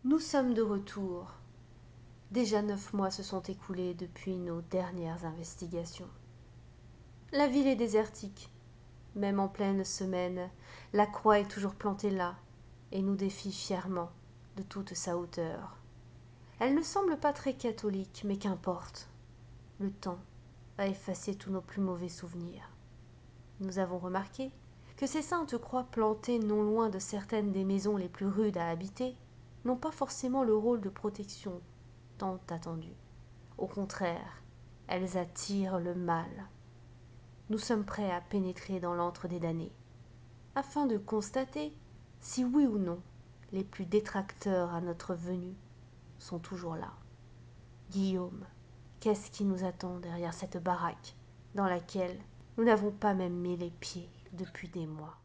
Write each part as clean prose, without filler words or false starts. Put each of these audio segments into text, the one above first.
Nous sommes de retour. Déjà 9 mois se sont écoulés depuis nos dernières investigations. La ville est désertique. Même en pleine semaine, la croix est toujours plantée là et nous défie fièrement de toute sa hauteur. Elle ne semble pas très catholique, mais qu'importe. Le temps a effacé tous nos plus mauvais souvenirs. Nous avons remarqué que ces saintes croix plantées non loin de certaines des maisons les plus rudes à habiter n'ont pas forcément le rôle de protection tant attendu. Au contraire, elles attirent le mal. Nous sommes prêts à pénétrer dans l'antre des damnés, afin de constater si oui ou non les plus détracteurs à notre venue sont toujours là. Guillaume, qu'est-ce qui nous attend derrière cette baraque dans laquelle nous n'avons pas même mis les pieds depuis des mois?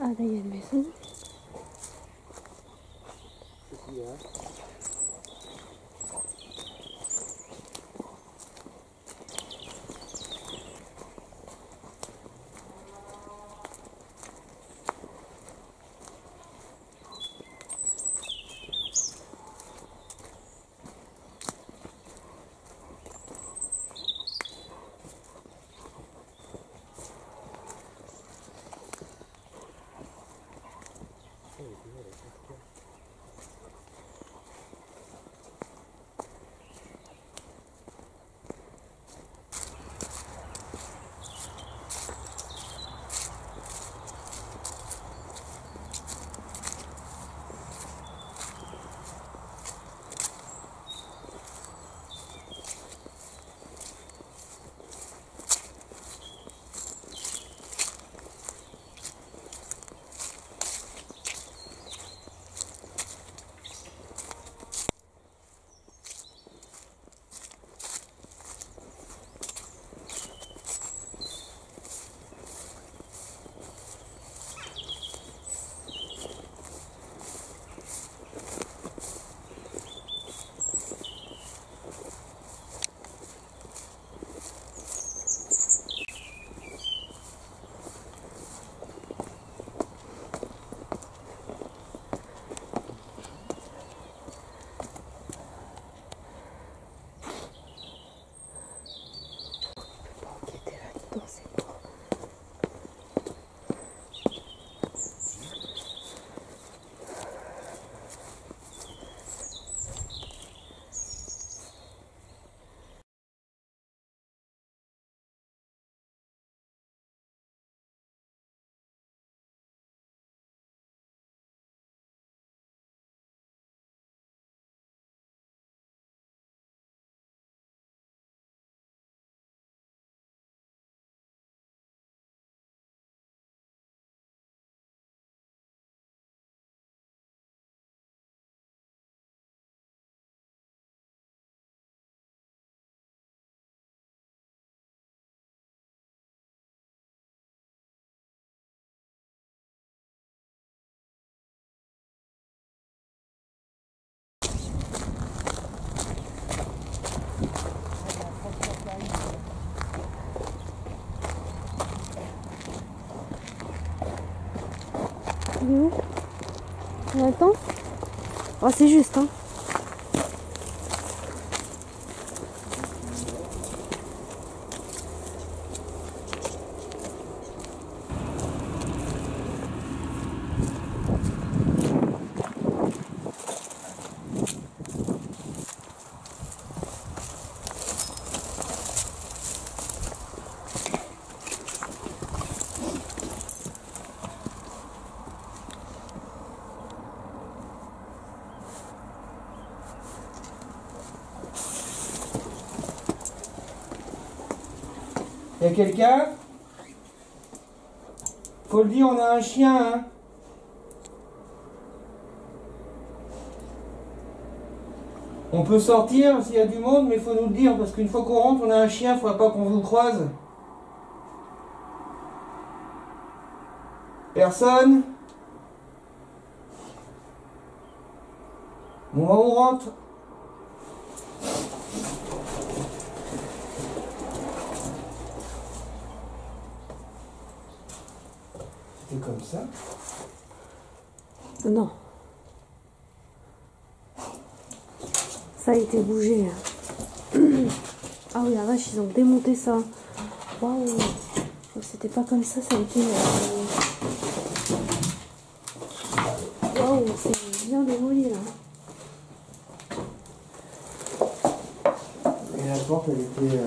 Ah, là, il y a une maison. Il est où? On attend? Oh, c'est juste, hein. Y a quelqu'un? Faut le dire, on a un chien, hein. On peut sortir s'il y a du monde, mais il faut nous le dire, parce qu'une fois qu'on rentre, on a un chien, faudra pas qu'on vous croise. Personne? Bon, on rentre. C'était comme ça? Non. Ça a été bougé. Ah oui, la vache, ils ont démonté ça. Waouh. C'était pas comme ça a été... Waouh, c'est bien démoli là. Et la porte, elle était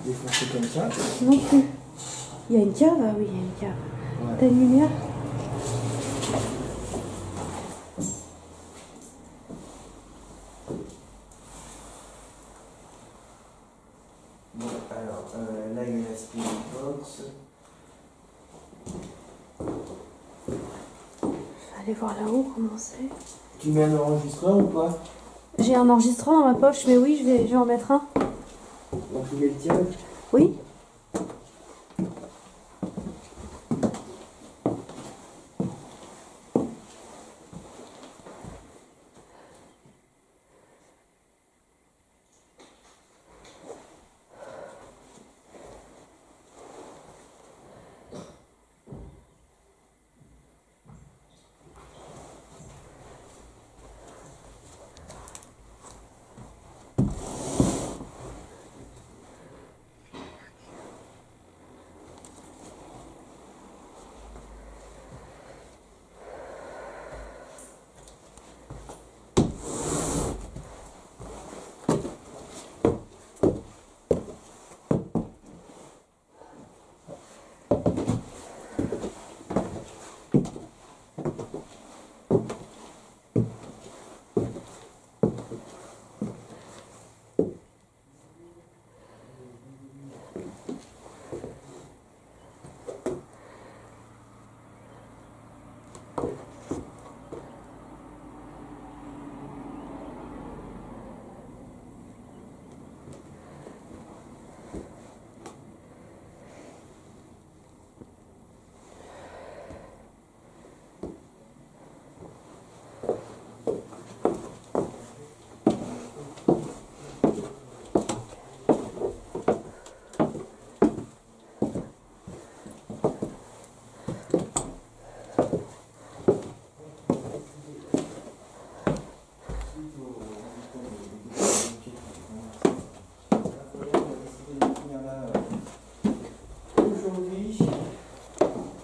défoncée comme ça? Non plus. Il y a une cave? Ah oui, il y a une cave. Ouais. T'as une lumière? Bon, alors, là, il y a la spirit box. Allez voir là-haut comment c'est. Tu mets un enregistreur ou pas? J'ai un enregistreur dans ma poche, mais oui, je vais en mettre un. Donc, il est le tien? Oui.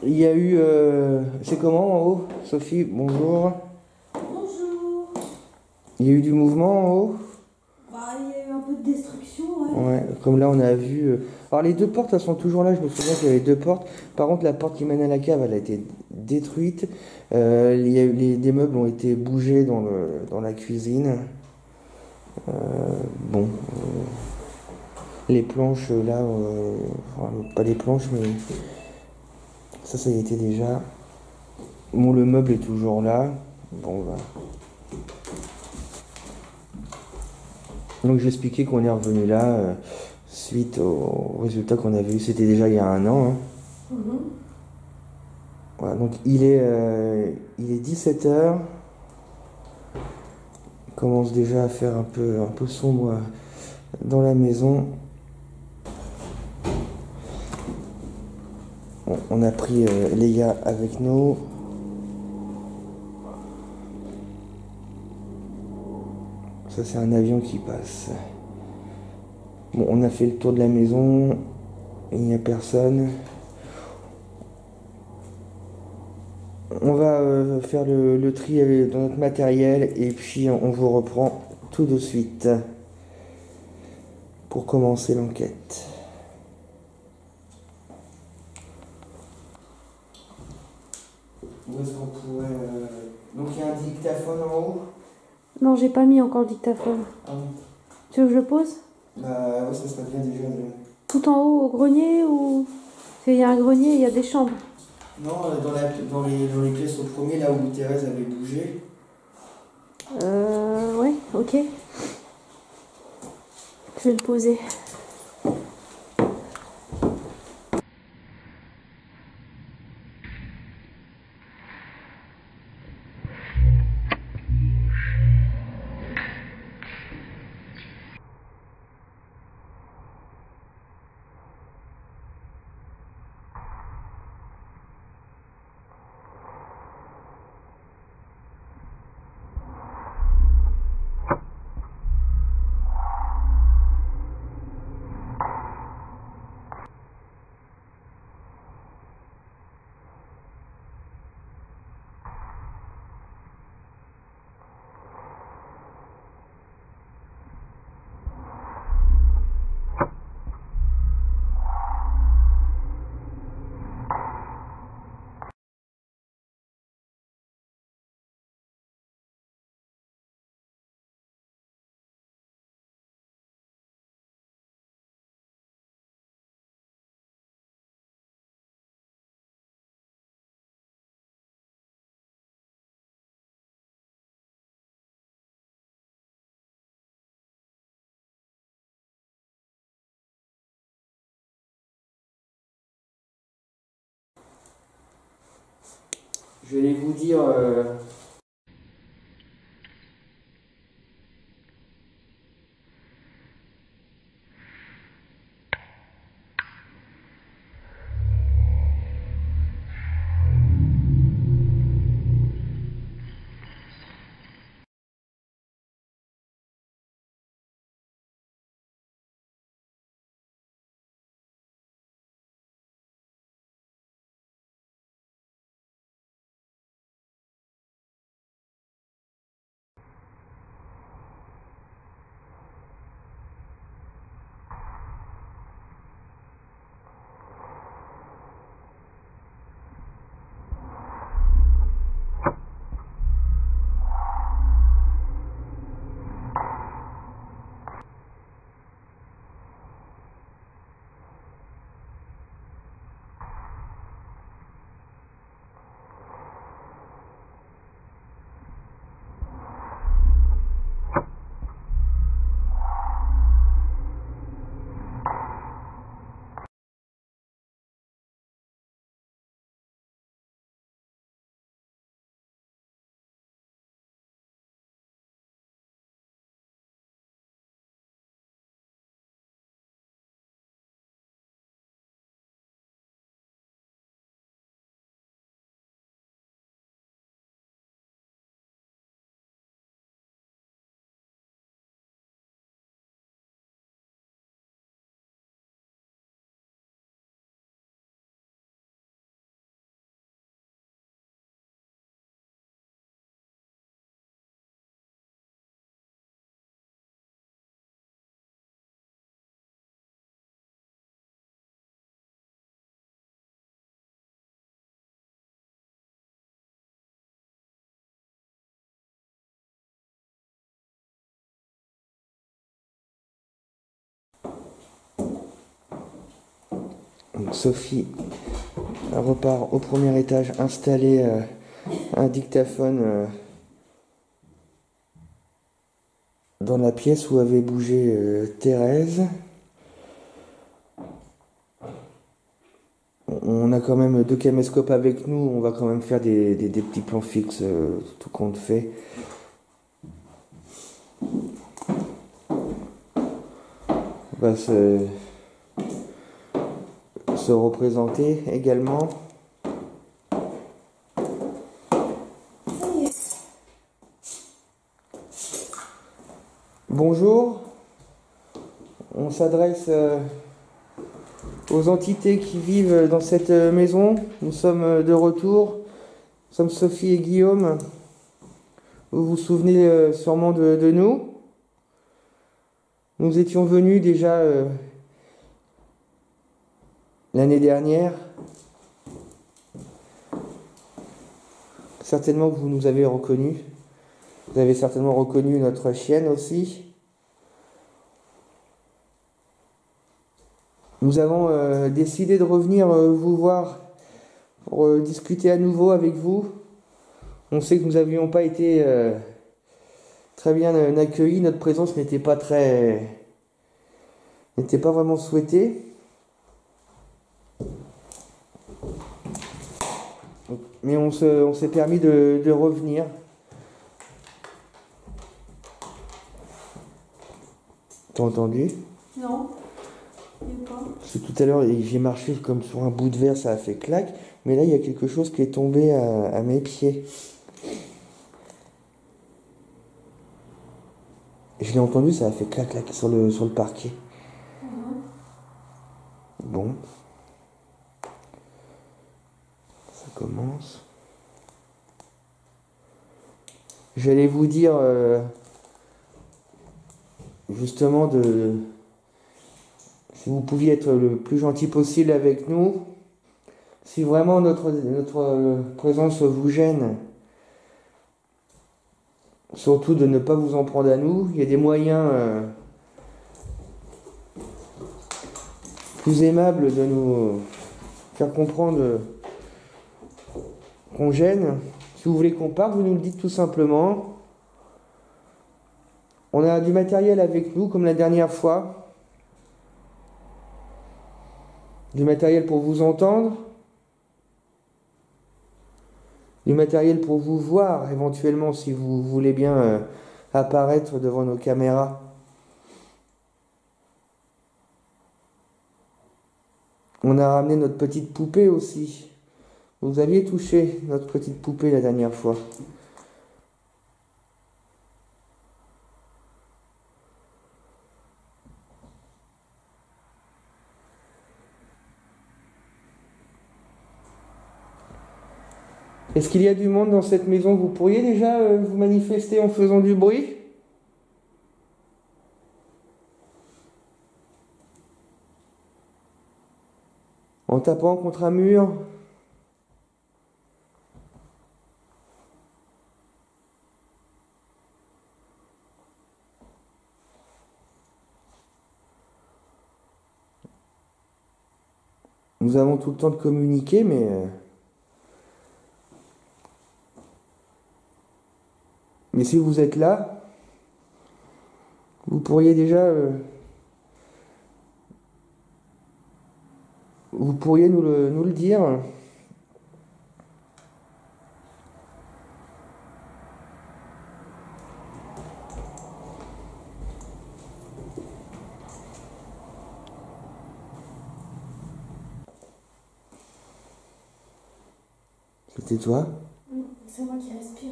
Il y a eu... c'est comment en haut? Sophie, bonjour. Bonjour. Il y a eu du mouvement en haut? Bah, il y a eu un peu de destruction, ouais. Ouais, comme là on a vu... Alors les deux portes, elles sont toujours là, je me souviens qu'il y avait deux portes. Par contre, la porte qui mène à la cave, elle a été détruite. Il y a eu, des meubles ont été bougés dans la cuisine. Bon... les planches, là... enfin, pas les planches, mais... Ça y était déjà. Bon, le meuble est toujours là. Bon, bah. Donc j'expliquais qu'on est revenu là suite au résultat qu'on avait eu. C'était déjà il y a un an. Hein. Voilà, donc il est 17h. Il commence déjà à faire un peu sombre dans la maison. Bon, on a pris les gars avec nous. Ça, c'est un avion qui passe. Bon, on a fait le tour de la maison. Il n'y a personne. On va faire le tri dans notre matériel et puis on vous reprend tout de suite pour commencer l'enquête. Où est-ce qu'on pourrait... Donc il y a un dictaphone en haut? Non, j'ai pas mis encore le dictaphone. Ah oui. Tu veux que je le pose? Bah ouais, ça serait bien déjà. Tout en haut au grenier ou... Parce qu'il y a un grenier, il y a des chambres. Non, dans les pièces au premier, là où Thérèse avait bougé. Ouais, ok. Je vais le poser. Je vais vous dire... Donc Sophie repart au premier étage installer un dictaphone dans la pièce où avait bougé Thérèse. On a quand même 2 caméscopes avec nous, on va quand même faire des petits plans fixes, tout compte fait. On va se représenter également. Bonjour, on s'adresse aux entités qui vivent dans cette maison. Nous sommes de retour, nous sommes Sophie et Guillaume. Vous vous souvenez sûrement de nous. Nous étions venus déjà l'année dernière. Certainement que vous nous avez reconnus. Vous avez certainement reconnu notre chienne aussi. Nous avons décidé de revenir vous voir pour discuter à nouveau avec vous. On sait que nous n'avions pas été très bien accueillis. Notre présence n'était pas vraiment souhaitée. Mais on s'est permis de revenir. T'as entendu? Non. Parce que tout à l'heure, j'ai marché comme sur un bout de verre, ça a fait clac. Mais là, il y a quelque chose qui est tombé à mes pieds. Je l'ai entendu, ça a fait clac clac sur le parquet. Bon. Ça commence. J'allais vous dire justement si vous pouviez être le plus gentil possible avec nous. Si vraiment notre présence vous gêne, surtout de ne pas vous en prendre à nous. Il y a des moyens plus aimables de nous faire comprendre qu'on gêne. Si vous voulez qu'on parte, vous nous le dites tout simplement. On a du matériel avec nous, comme la dernière fois. Du matériel pour vous entendre. Du matériel pour vous voir, éventuellement, si vous voulez bien apparaître devant nos caméras. On a ramené notre petite poupée aussi. Vous aviez touché notre petite poupée la dernière fois. Est-ce qu'il y a du monde dans cette maison? Vous pourriez déjà vous manifester en faisant du bruit? En tapant contre un mur? Nous avons tout le temps de communiquer, mais si vous êtes là, vous pourriez déjà vous pourriez nous le dire. C'était toi? C'est moi qui respire.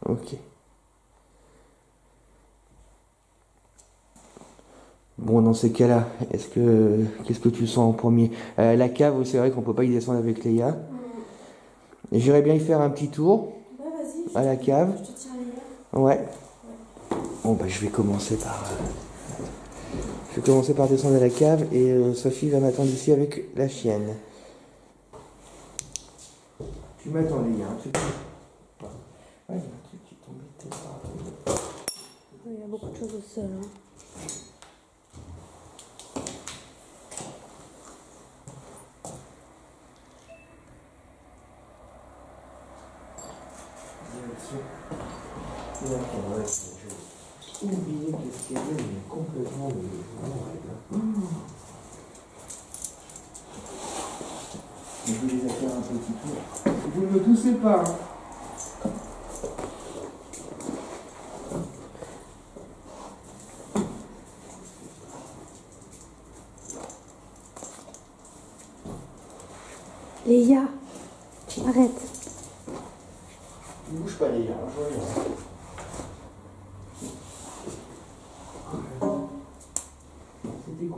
Ok. Bon, dans ces cas-là, qu'est-ce que tu sens en premier? La cave, c'est vrai qu'on peut pas y descendre avec Léa. J'irais bien y faire un petit tour. Ouais, vas-y. À la cave. Je te tiens Léa. Ouais. Bon, bah, je vais commencer par descendre à la cave et Sophie va m'attendre ici avec la chienne. Tu m'attends, Léa. Ouais, il y a un truc qui est tombé de tes bras. Il y a beaucoup de choses au sol. J'ai oublié qu'est-ce qu'il y avait, mais complètement de je vais les faire un petit tour. Vous ne me toussez pas. Léa, arrête. Ne bouge pas, Léa, je reviens.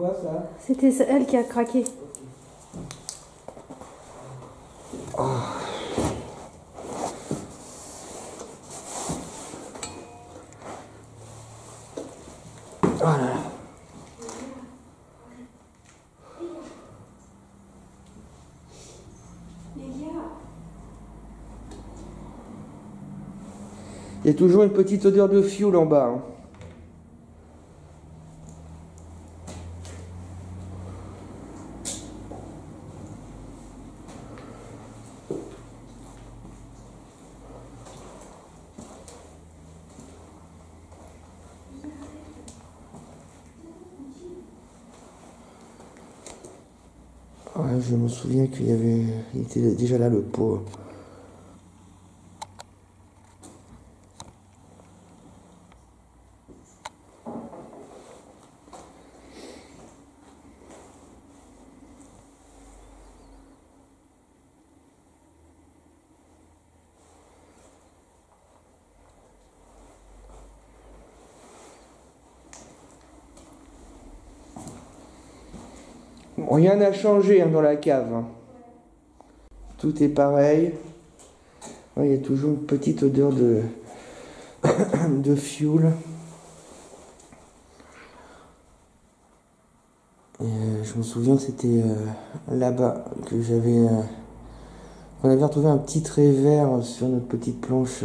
quoi ça? C'était elle qui a craqué. Oh. Oh là là. Il y a toujours une petite odeur de fioul en bas. Hein. Ouais, je me souviens il était déjà là le pot. Bon, rien n'a changé hein, dans la cave. Hein. Tout est pareil. Ouais, il y a toujours une petite odeur de, de fioul. Et, je me souviens que c'était là-bas que j'avais... on avait retrouvé un petit trait vert sur notre petite planche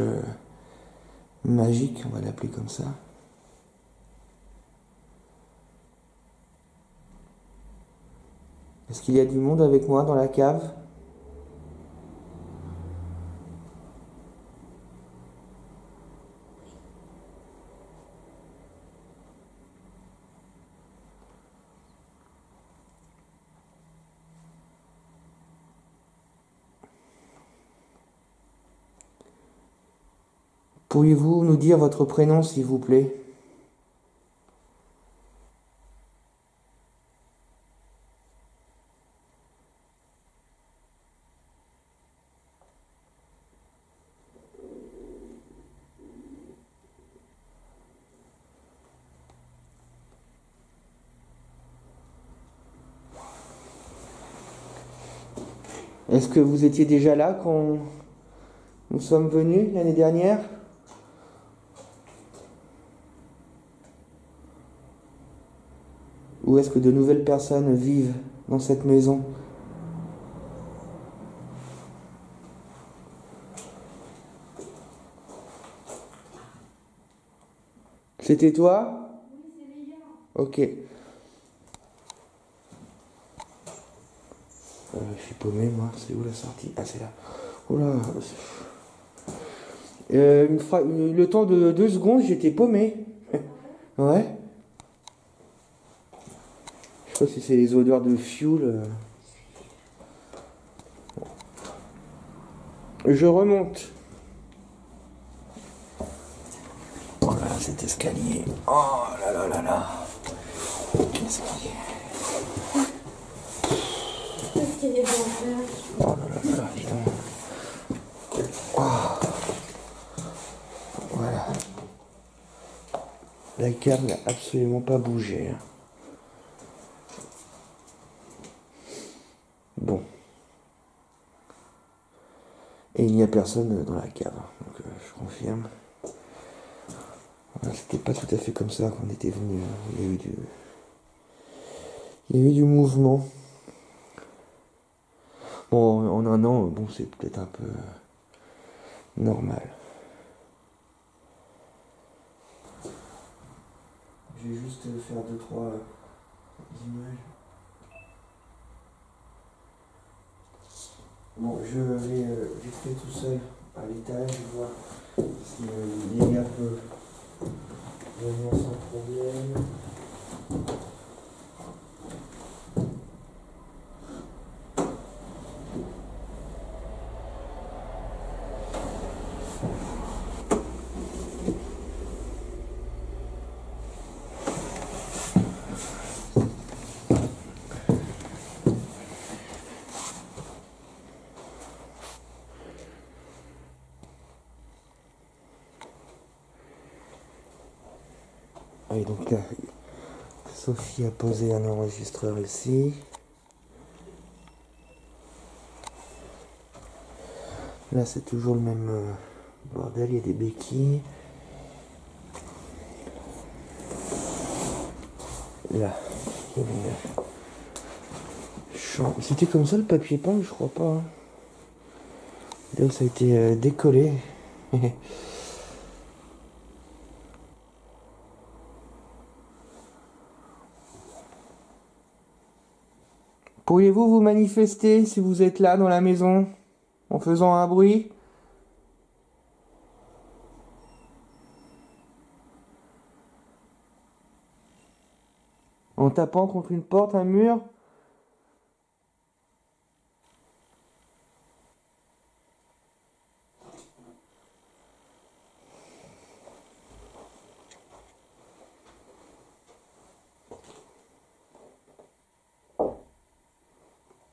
magique, on va l'appeler comme ça. Est-ce qu'il y a du monde avec moi dans la cave? Pourriez-vous nous dire votre prénom, s'il vous plaît? Est-ce que vous étiez déjà là quand nous sommes venus l'année dernière? Ou est-ce que de nouvelles personnes vivent dans cette maison? C'était toi? Oui, c'est Léa. Ok. Je suis paumé, moi. C'est où la sortie? Ah, c'est là. Oh là. Le temps de 2 secondes, j'étais paumé. Ouais. Je sais pas si c'est les odeurs de fioul. Je remonte. Oh là là, cet escalier. Oh là là là là. Qu'est-ce qu'il y a? Qu'est-ce qu'il y a à faire? Oh là là là, putain. Oh. Voilà. La cave n'a absolument pas bougé. Bon. Et il n'y a personne dans la cave. Donc je confirme. Voilà, c'était pas tout à fait comme ça qu'on était venu. Il y a eu du mouvement. Bon, en un an, bon, c'est peut-être un peu normal. Je vais juste faire 2-3 images. Bon, je vais rester tout seul à l'étage, voir si Léa peut venir sans problème. Et donc là, Sophie a posé un enregistreur ici. Là, c'est toujours le même bordel, il y a des béquilles. Là, il y a une c'était comme ça le papier peint, je crois pas. Hein. Là, ça a été décollé. Pourriez-vous vous manifester si vous êtes là dans la maison en faisant un bruit? En tapant contre une porte, un mur?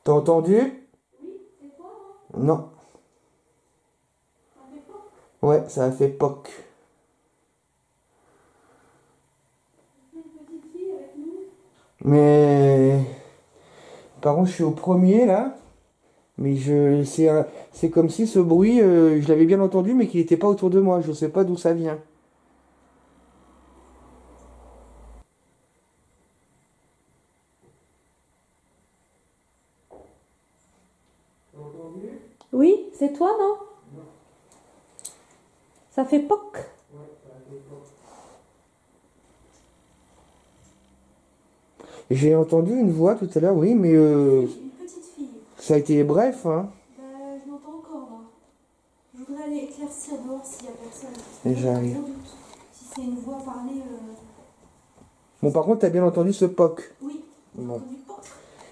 T'as entendu? Oui, c'est toi, Non. ça fait pas. Ouais, ça a fait POC. Une petite fille avec nous. Mais par contre, je suis au premier là. Mais c'est comme si ce bruit, je l'avais bien entendu, mais qu'il n'était pas autour de moi. Je sais pas d'où ça vient. Oui, c'est toi, non? Ça fait poc. J'ai entendu une voix tout à l'heure, oui, mais Une petite fille. ça a été bref, hein. Je m'entends encore là. Je voudrais aller éclaircir dehors s'il n'y a personne. Et j'arrive. Gros doute. Si c'est une voix parlée. Bon, par contre, t'as bien entendu ce POC. Oui, j'ai Bon. entendu poc.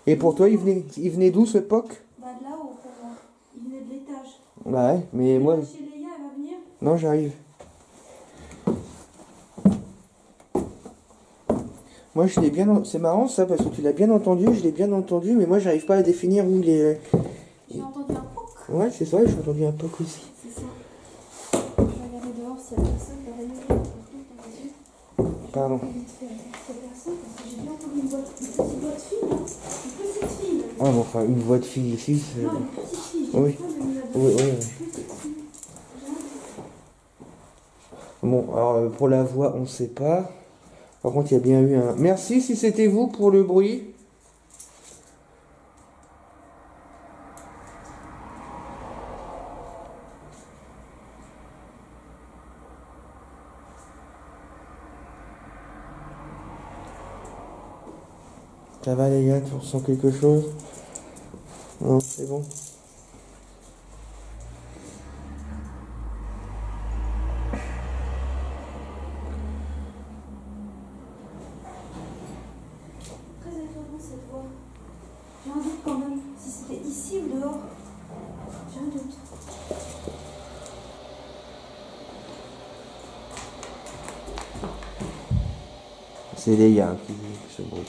Et pour toi, il venait d'où ce POC? Bah de là-haut pour moi. Il venait de l'étage. Ouais, mais moi. Là, chez Léa, elle va venir. Non, j'arrive. Moi, je l'ai bien. C'est marrant ça, parce que tu l'as bien entendu, je l'ai bien entendu, mais moi, j'arrive pas à définir où il est. J'ai entendu un poc. Ouais, c'est ça, j'ai entendu un POC aussi. C'est ça. Je vais regarder dehors s'il n'y a personne. Pardon. Vite fait, s'il n'y a personne, parce que j'ai bien entendu une petite voix de fille. Là. Une petite fille. Ah, bon, enfin, une voix de fille ici. Non, une petite fille. Oui. Oui, oui. Petite fille. Bon, alors pour la voix, on ne sait pas. Par contre, il y a bien eu un. Merci si c'était vous pour le bruit. Ça va les gars, tu ressens quelque chose? Non, c'est bon. Très étonnant cette voix. J'ai un doute quand même. Si c'était ici ou dehors. J'ai un doute. C'est Léa qui dit ce bruit.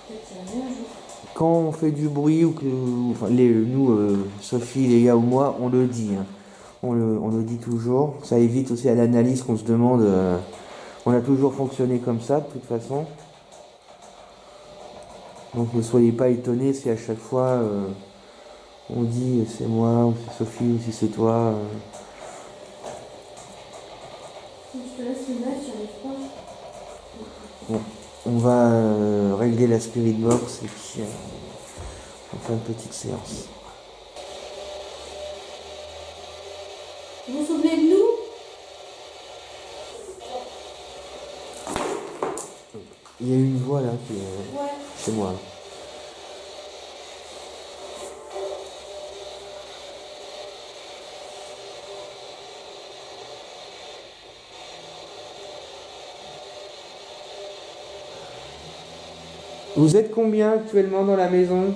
Peut-être qu'il y a rien un jour. Quand on fait du bruit, ou que enfin, nous, Sophie, Léa ou moi, on le dit. Hein. On le dit toujours. Ça évite aussi à l'analyse qu'on se demande. On a toujours fonctionné comme ça, de toute façon. Donc ne soyez pas étonnés si à chaque fois on dit c'est moi, ou c'est Sophie, ou si c'est toi. Si je te laisse le mettre, j'y arrive pas. Bon, on va régler la spirit box et puis on fait une petite séance. Vous vous souvenez de nous? Il y a une voix là qui est Ouais. chez moi. Vous êtes combien actuellement dans la maison?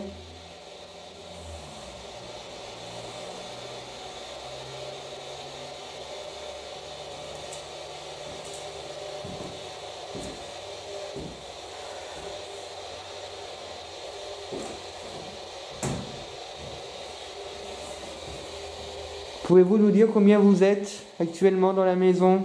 Pouvez-vous nous dire combien vous êtes actuellement dans la maison?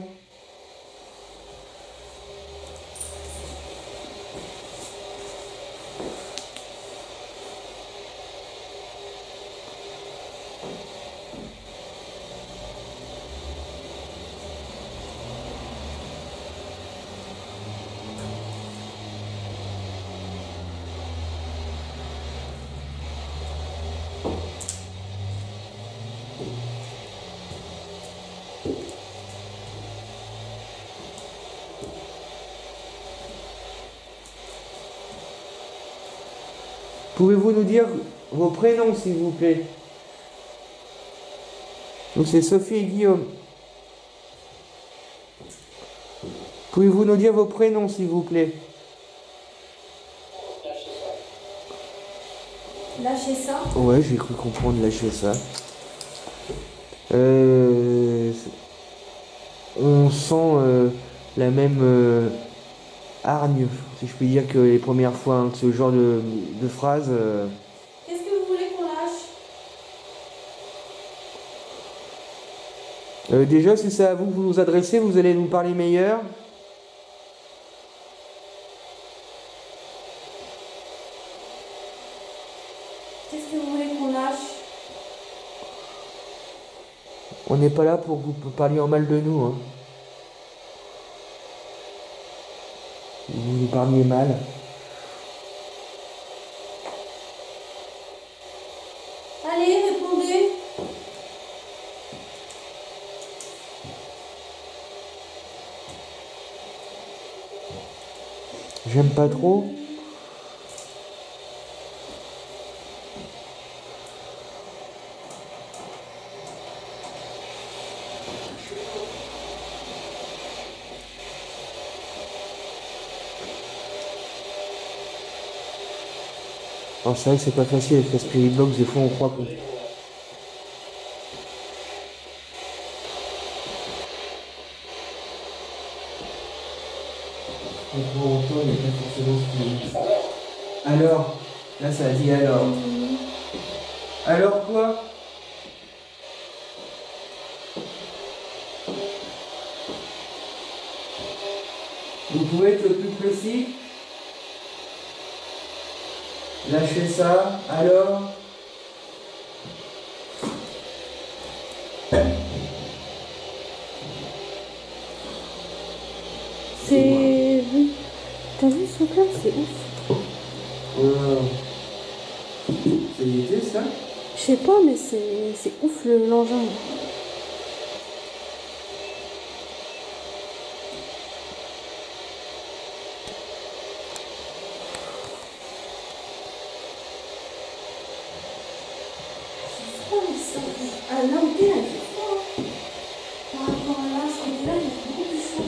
Pouvez-vous nous dire vos prénoms, s'il vous plaît? Donc c'est Sophie et Guillaume. Pouvez-vous nous dire vos prénoms, s'il vous plaît? Lâchez ça. Ouais, j'ai cru comprendre, lâcher ça. On sent la même hargne, si je puis dire, que les premières fois, hein, que ce genre de phrase. Qu'est-ce que vous voulez qu'on lâche? Déjà, si c'est à vous que vous nous adressez, vous allez nous parler meilleur. Qu'est-ce que vous voulez qu'on lâche? On n'est pas là pour que vous parliez en mal de nous, hein. Vous nous parliez mal. Allez, répondez. J'aime pas trop. Alors c'est vrai que c'est pas facile avec la Spirit Box, des fois on croit qu'on... On peut entendre, mais pas forcément ce qu'on dit. Alors, là ça a dit alors. Alors quoi? Vous pouvez être plus précis? Lâchez ça, alors? C'est... T'as vu ce truc-là? C'est ouf. C'est l'été ça? Je sais pas, mais c'est ouf l'engin. Ah là où t'es là, il fait froid. Par rapport à là, ce côté-là, il est beaucoup plus chaud.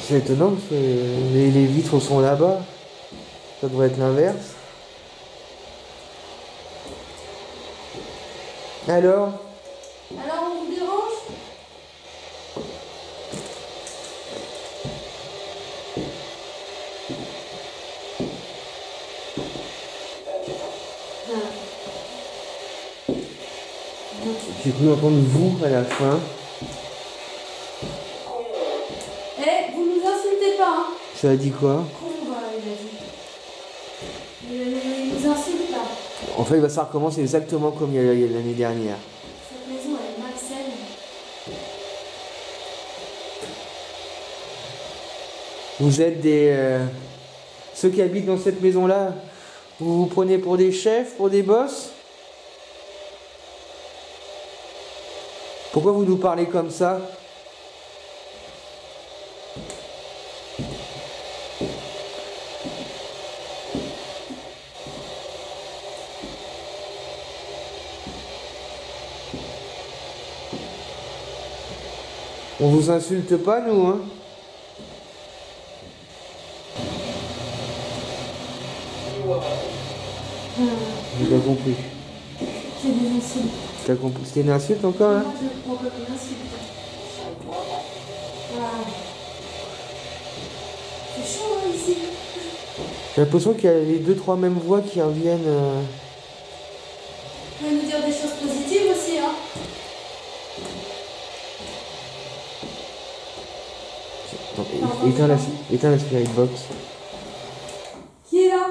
C'est étonnant parce que les vitres sont là-bas. Ça devrait être l'inverse. Alors? Alors on vous dérange? J'ai cru entendre vous à la fin. Eh, vous nous insultez pas, hein? Ça a dit quoi? Con, bah, il a dit. Il nous insulte là. En fait, ça recommence exactement comme il y a l'année dernière. Cette maison, elle est malsaine. Vous êtes des... ceux qui habitent dans cette maison-là, vous vous prenez pour des chefs, pour des boss? Pourquoi vous nous parlez comme ça? On vous insulte pas, nous, hein? J'ai pas compris. C'est des insultes. T'as compris? C'était une insulte encore, là? Moi, je le prends comme une insulte. Voilà. C'est chaud, hein, ici. J'ai l'impression qu'il y a les deux, trois mêmes voix qui reviennent. Vous pouvez nous dire des choses positives aussi, hein? Non, éteins la Spirit Box. Qui est là?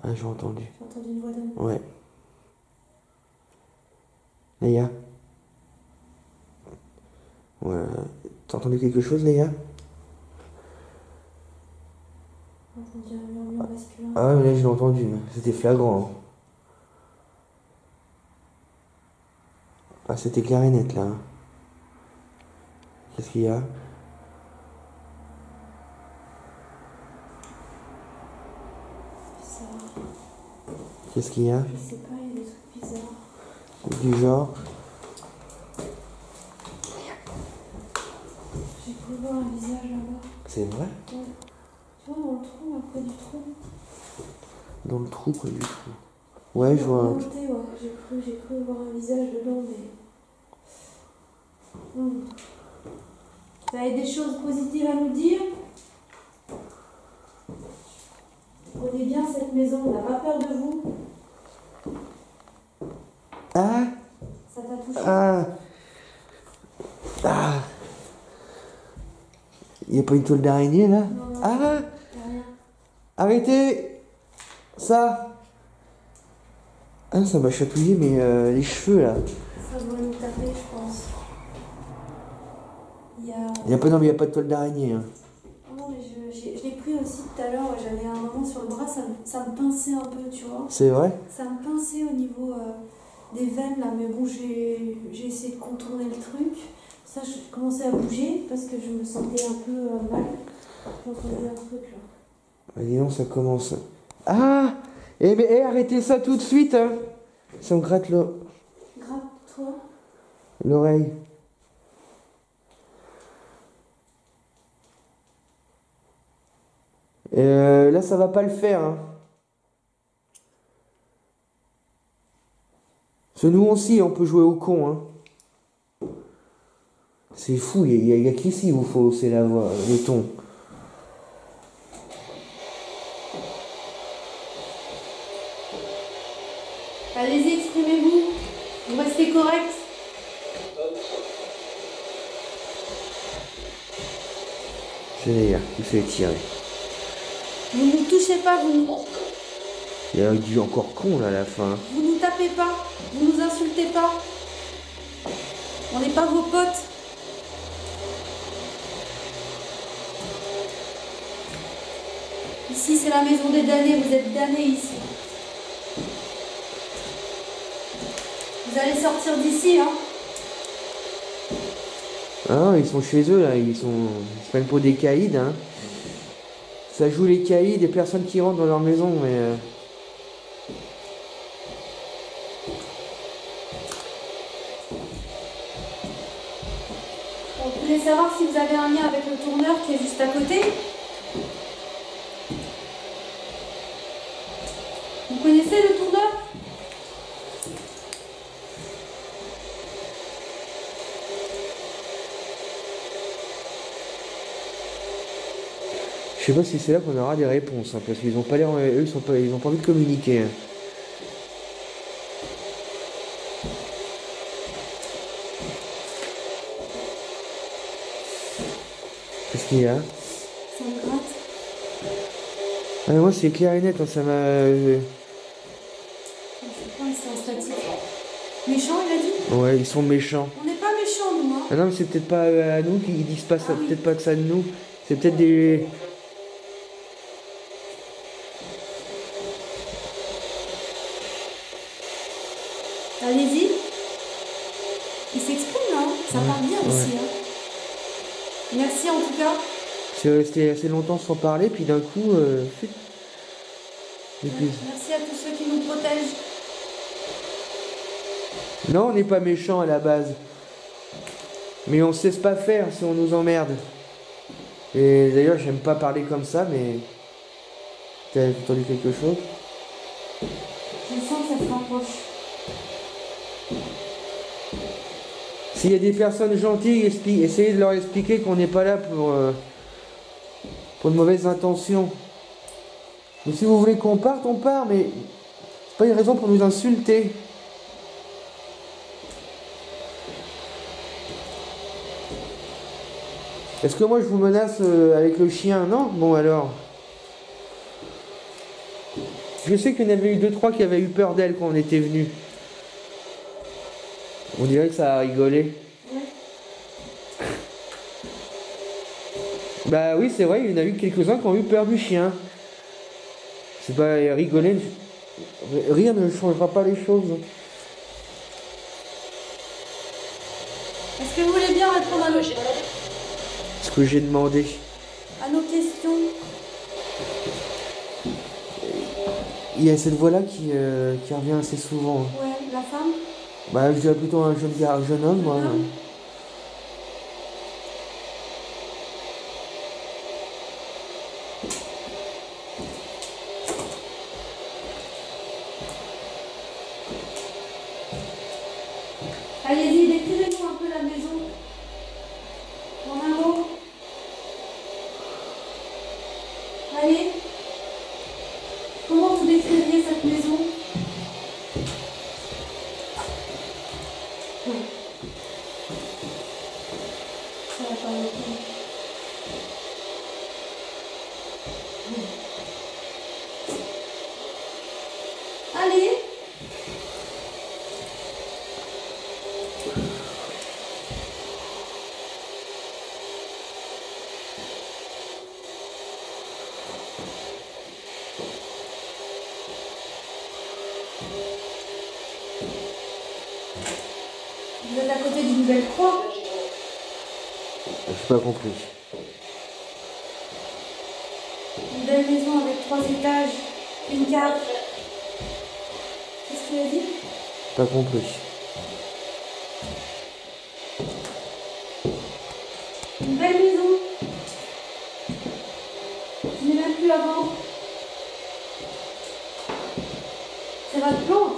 Ah, j'ai entendu. J'ai entendu une voix d'homme. Ouais. Léa? Ouais. T'as entendu quelque chose, Léa? J'ai entendu un murmure masculin. Ah ouais, mais là, je l'ai entendu. C'était flagrant, hein. Ah, c'était clair et net, là, hein. Qu'est-ce qu'il y a? Qu'est-ce qu'il y a? Je sais pas, il y a des trucs bizarres. Du genre. J'ai cru voir un visage là-bas. C'est vrai? Ouais. Tu vois, dans le trou, après du trou. Dans le trou, près du trou. Ouais, je vois. Orienté, ouais. J'ai cru voir un visage dedans, mais. Vous avez des choses positives à nous dire? Vous connaissez bien cette maison, on n'a pas peur de vous. Ah! Ça t'a touché? Ah! Ah! Il n'y a pas une toile d'araignée là? Non, Ah! y a rien. Arrêtez! Ça! Ah, ça m'a chatouillé, mais les cheveux là. Ça doit nous taper, je pense. Il y a. Non, mais il n'y a pas de toile d'araignée. Hein. Non, mais je l'ai pris aussi tout à l'heure. J'avais un moment sur le bras, ça me pinçait un peu, tu vois. C'est vrai? Ça me pinçait au niveau des veines là, mais bon, j'ai essayé de contourner le truc. Ça, je commençais à bouger parce que je me sentais un peu mal. J'entendais un truc là. Bah, dis donc, ça commence. Ah! Arrêtez ça tout de suite! Hein. Ça me gratte Gratte-toi. l'oreille. Là, ça va pas le faire. Hein. Parce que nous aussi, on peut jouer au con. Hein. C'est fou, il y a qu'ici où il faut hausser la voix, le ton. Allez-y, exprimez-vous. Vous restez correct. Génial, il fait tirer. Vous ne nous touchez pas, Il a dit encore con là à la fin. vous nous tapez pas, vous nous insultez pas. On n'est pas vos potes. Ici, c'est la maison des damnés, vous êtes damnés ici. Vous allez sortir d'ici, hein. Ah, ils sont chez eux là, ils se prennent pour des caïds. Hein. Ça joue les caïds, des personnes qui rentrent dans leur maison, mais. Vous voulez savoir si vous avez un lien avec le tourneur qui est juste à côté? Vous connaissez le tourneur? Je sais pas si c'est là qu'on aura des réponses, hein, parce qu'ils ont pas l'air, eux, ils ont pas envie de communiquer. Hein. Qu'est-ce qu'il y a? Ça me gratte. Ah, moi c'est clair et net, hein, ça m'a. Je sais pas, c'est un statique. Méchant, il a dit? Ouais, ils sont méchants. On n'est pas méchants, nous, hein. Ah non, mais c'est peut-être pas à nous qu'ils disent pas ça, Ah oui. peut-être pas que ça de nous. C'est peut-être des. Allez-y. Il s'exprime, là, hein. Ça part bien ici, hein. Merci, en tout cas. C'est resté assez longtemps sans parler, puis d'un coup. Chut. Et puis- Merci à tous ceux qui nous protègent. Non, on n'est pas méchants à la base. Mais on sait pas faire si on nous emmerde. Et d'ailleurs, j'aime pas parler comme ça, mais. T'as entendu quelque chose? Je sens que ça se rapproche. S'il y a des personnes gentilles, essayez de leur expliquer qu'on n'est pas là pour de mauvaises intentions. Mais si vous voulez qu'on parte, on part, mais c'est pas une raison pour nous insulter. Est-ce que moi je vous menace avec le chien? Non? Bon alors. Je sais qu'il y en avait eu 2-3 qui avaient eu peur d'elle quand on était venus. On dirait que ça a rigolé. Ouais. Bah oui, c'est vrai, il y en a eu quelques-uns qui ont eu peur du chien. C'est pas rigoler. Rire ne changera pas les choses. Est-ce que vous voulez bien répondre Ce que j'ai demandé. à nos questions? Il y a cette voix-là qui revient assez souvent. Ouais, la femme. Bah, je dirais plutôt un jeune homme, moi. Jeune homme. Allez-y, décrivez-nous un peu la maison. En un mot. Allez. Comment vous décririez cette maison? Ça va pas beaucoup. Allez. Vous êtes à côté d'une belle croix. J'ai pas compris. Une belle maison avec 3 étages, une cave. Qu'est-ce qu'il a dit? Pas compris. Une belle maison. Je n'ai même plus à vendre. C'est votre planque.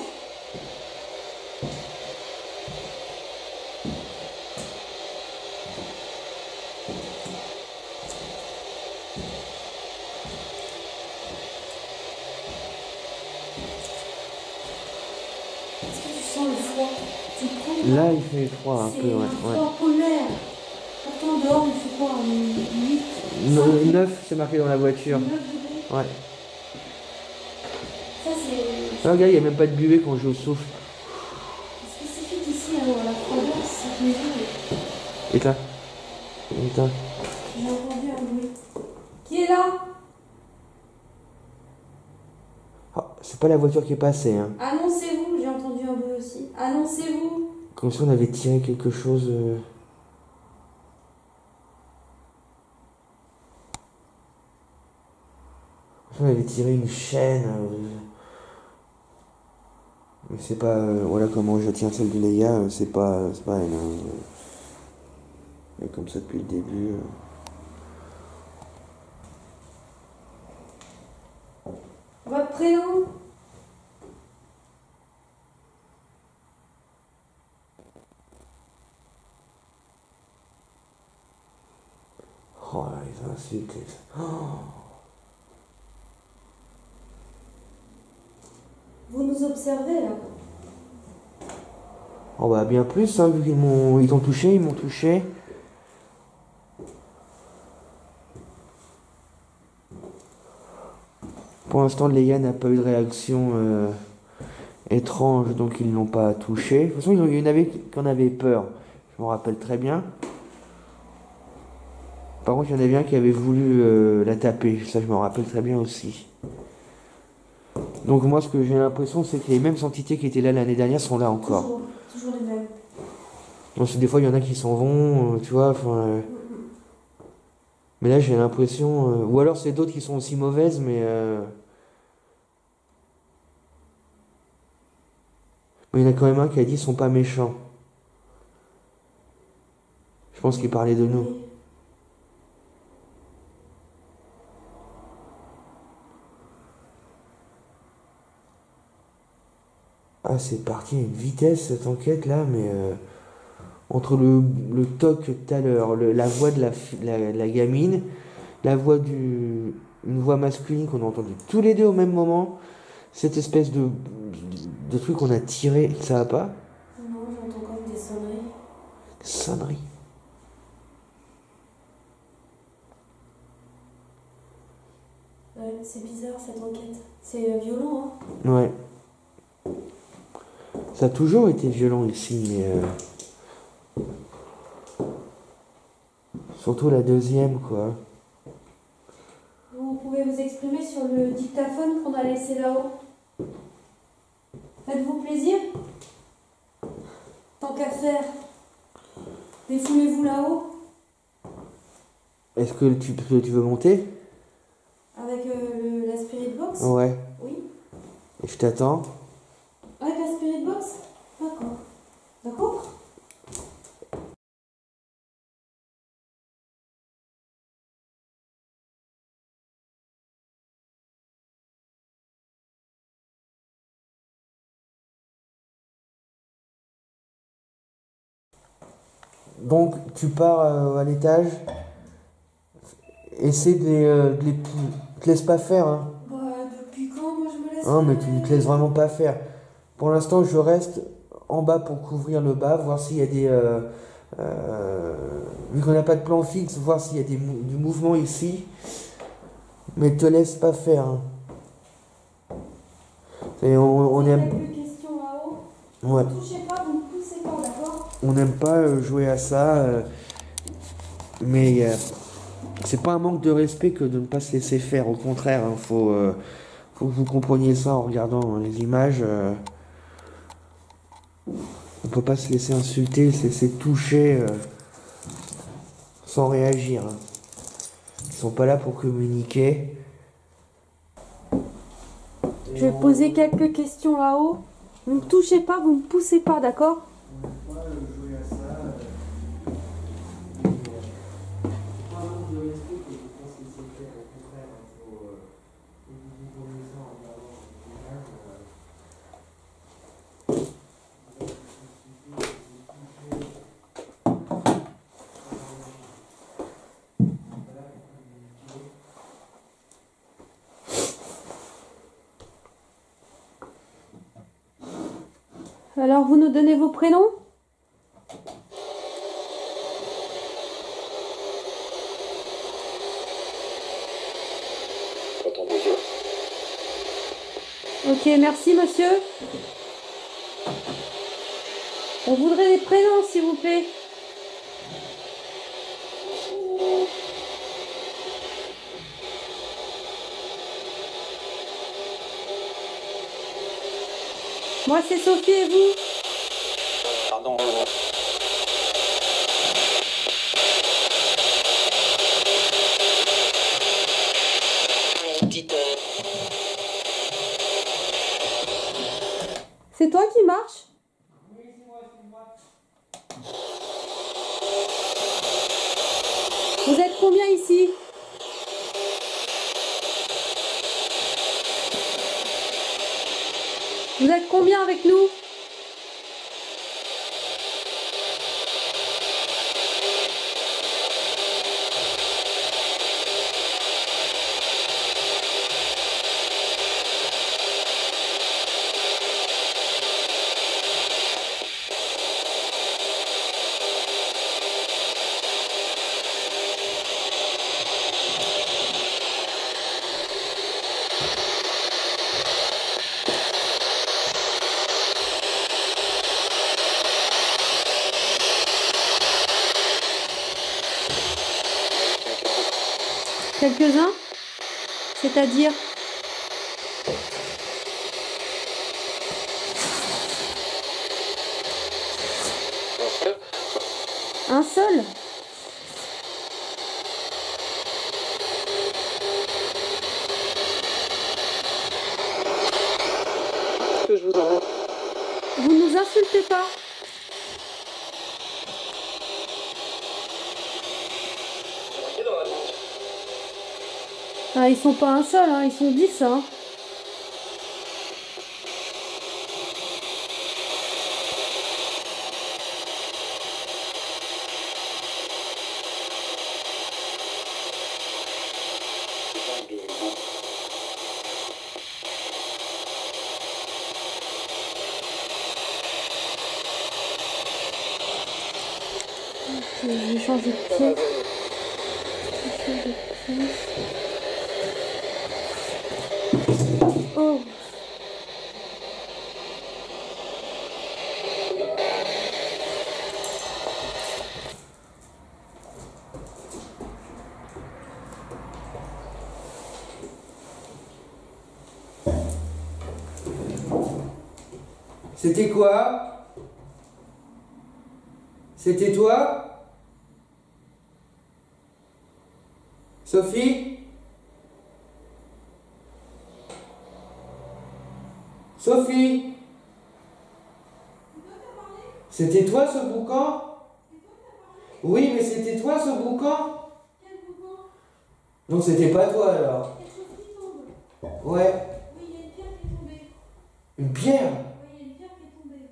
Est-ce que tu sens le froid? Tu prends Là, il fait froid un c'est peu, ouais. un froid polaire. Pourtant dehors il fait quoi? 8, 9, c'est marqué dans la voiture. 9 degrés. Ouais. Ça c'est Ah, regarde, il n'y a même pas de buée quand je souffle. spécifique ici à la froideur, cette maison. Éteins. Éteins. J'ai entendu un bruit. Qui est là? Ah, c'est pas la voiture qui est passée, hein. Annoncez-vous, j'ai entendu un bruit aussi. Annoncez-vous. Comme si on avait tiré quelque chose. Comme si on avait tiré une chaîne. Mais c'est pas. Voilà comment je tiens celle de Leia, c'est pas elle. Hein. Elle est comme ça depuis le début. Votre prénom? Oh là, les insultes. Oh. Vous nous observez là? Oh bah bien plus, hein, vu ils t'ont touché, ils m'ont touché. Pour l'instant, Leia n'a pas eu de réaction étrange, donc ils ne l'ont pas touché. De toute façon, il y en avait qui en avaient peur, je me rappelle très bien. Par contre, il y en avait un qui avait voulu la taper, ça je me rappelle très bien aussi. Donc moi, ce que j'ai l'impression, c'est que les mêmes entités qui étaient là l'année dernière sont là encore. Toujours les mêmes. Donc, des fois, il y en a qui s'en vont, tu vois, enfin... Mais là, j'ai l'impression... ou alors, c'est d'autres qui sont aussi mauvaises, mais... Mais il y en a quand même un qui a dit qu'ils sont pas méchants. Je pense qu'il parlait de nous. Ah, c'est parti à une vitesse cette enquête là, mais entre le toc tout à l'heure, la voix de la gamine, la voix une voix masculine qu'on a entendue tous les deux au même moment, cette espèce de truc qu'on a tiré, ça va pas? Non, j'entends comme des sonneries. Sonnerie. Ouais, c'est bizarre cette enquête. C'est violent, hein? Ouais. Ça a toujours été violent ici, mais... surtout la deuxième, quoi. Vous pouvez vous exprimer sur le dictaphone qu'on a laissé là-haut. Faites-vous plaisir? Tant qu'à faire, défoulez-vous là-haut Est-ce que tu veux monter? avec la Spirit Box? Ouais. Oui. Et je t'attends. Avec la spirit box? D'accord. D'accord? Donc, tu pars à l'étage. Essaie te laisse pas faire, hein. Bah, depuis quand moi je me laisse Hein, mais tu ne te laisses faire? vraiment pas faire. Pour l'instant, je reste en bas pour couvrir le bas, voir s'il y a euh, vu qu'on n'a pas de plan fixe, voir s'il y a du mouvement ici. Mais te laisse pas faire, hein. Et on J'ai aime, quelques questions là-haut. ouais, Ne touchez pas, vous ne poussez pas, d'accord? on n'aime pas jouer à ça, mais c'est pas un manque de respect que de ne pas se laisser faire. Au contraire, hein, faut que vous compreniez ça en regardant les images. On peut pas se laisser insulter, se laisser toucher sans réagir, hein. Ils sont pas là pour communiquer. Je vais poser quelques questions là-haut. Vous ne touchez pas, vous ne poussez pas, d'accord? On peut pas jouer à ça. C'est pas un manque de respect que de ne pas se laisser faire. Au contraire, faut que vous compreniez ça en regardant les images. Alors, vous nous donnez vos prénoms? Ok, merci monsieur. On voudrait des prénoms, s'il vous plaît. Moi, c'est Sophie et vous? Pardon. Petite. C'est toi qui marche? Vous êtes combien ici? Vous êtes combien avec nous? Quelques-uns? C'est-à-dire? Un seul? Que je vous en... Vous nous insultez pas? Ah, ils sont pas un seul, hein, ils sont 10, hein. Je vais changer de pied. Je vais changer de pied. Oh, C'était quoi? C'était toi? Sophie? C'était toi ce boucan? Oui, mais c'était toi ce boucan? Quel boucan? Non, c'était pas toi alors. Quelque chose qui tombe. Ouais. Oui, il y a une pierre qui est tombée. Une pierre? Oui, il y a une pierre qui est tombée.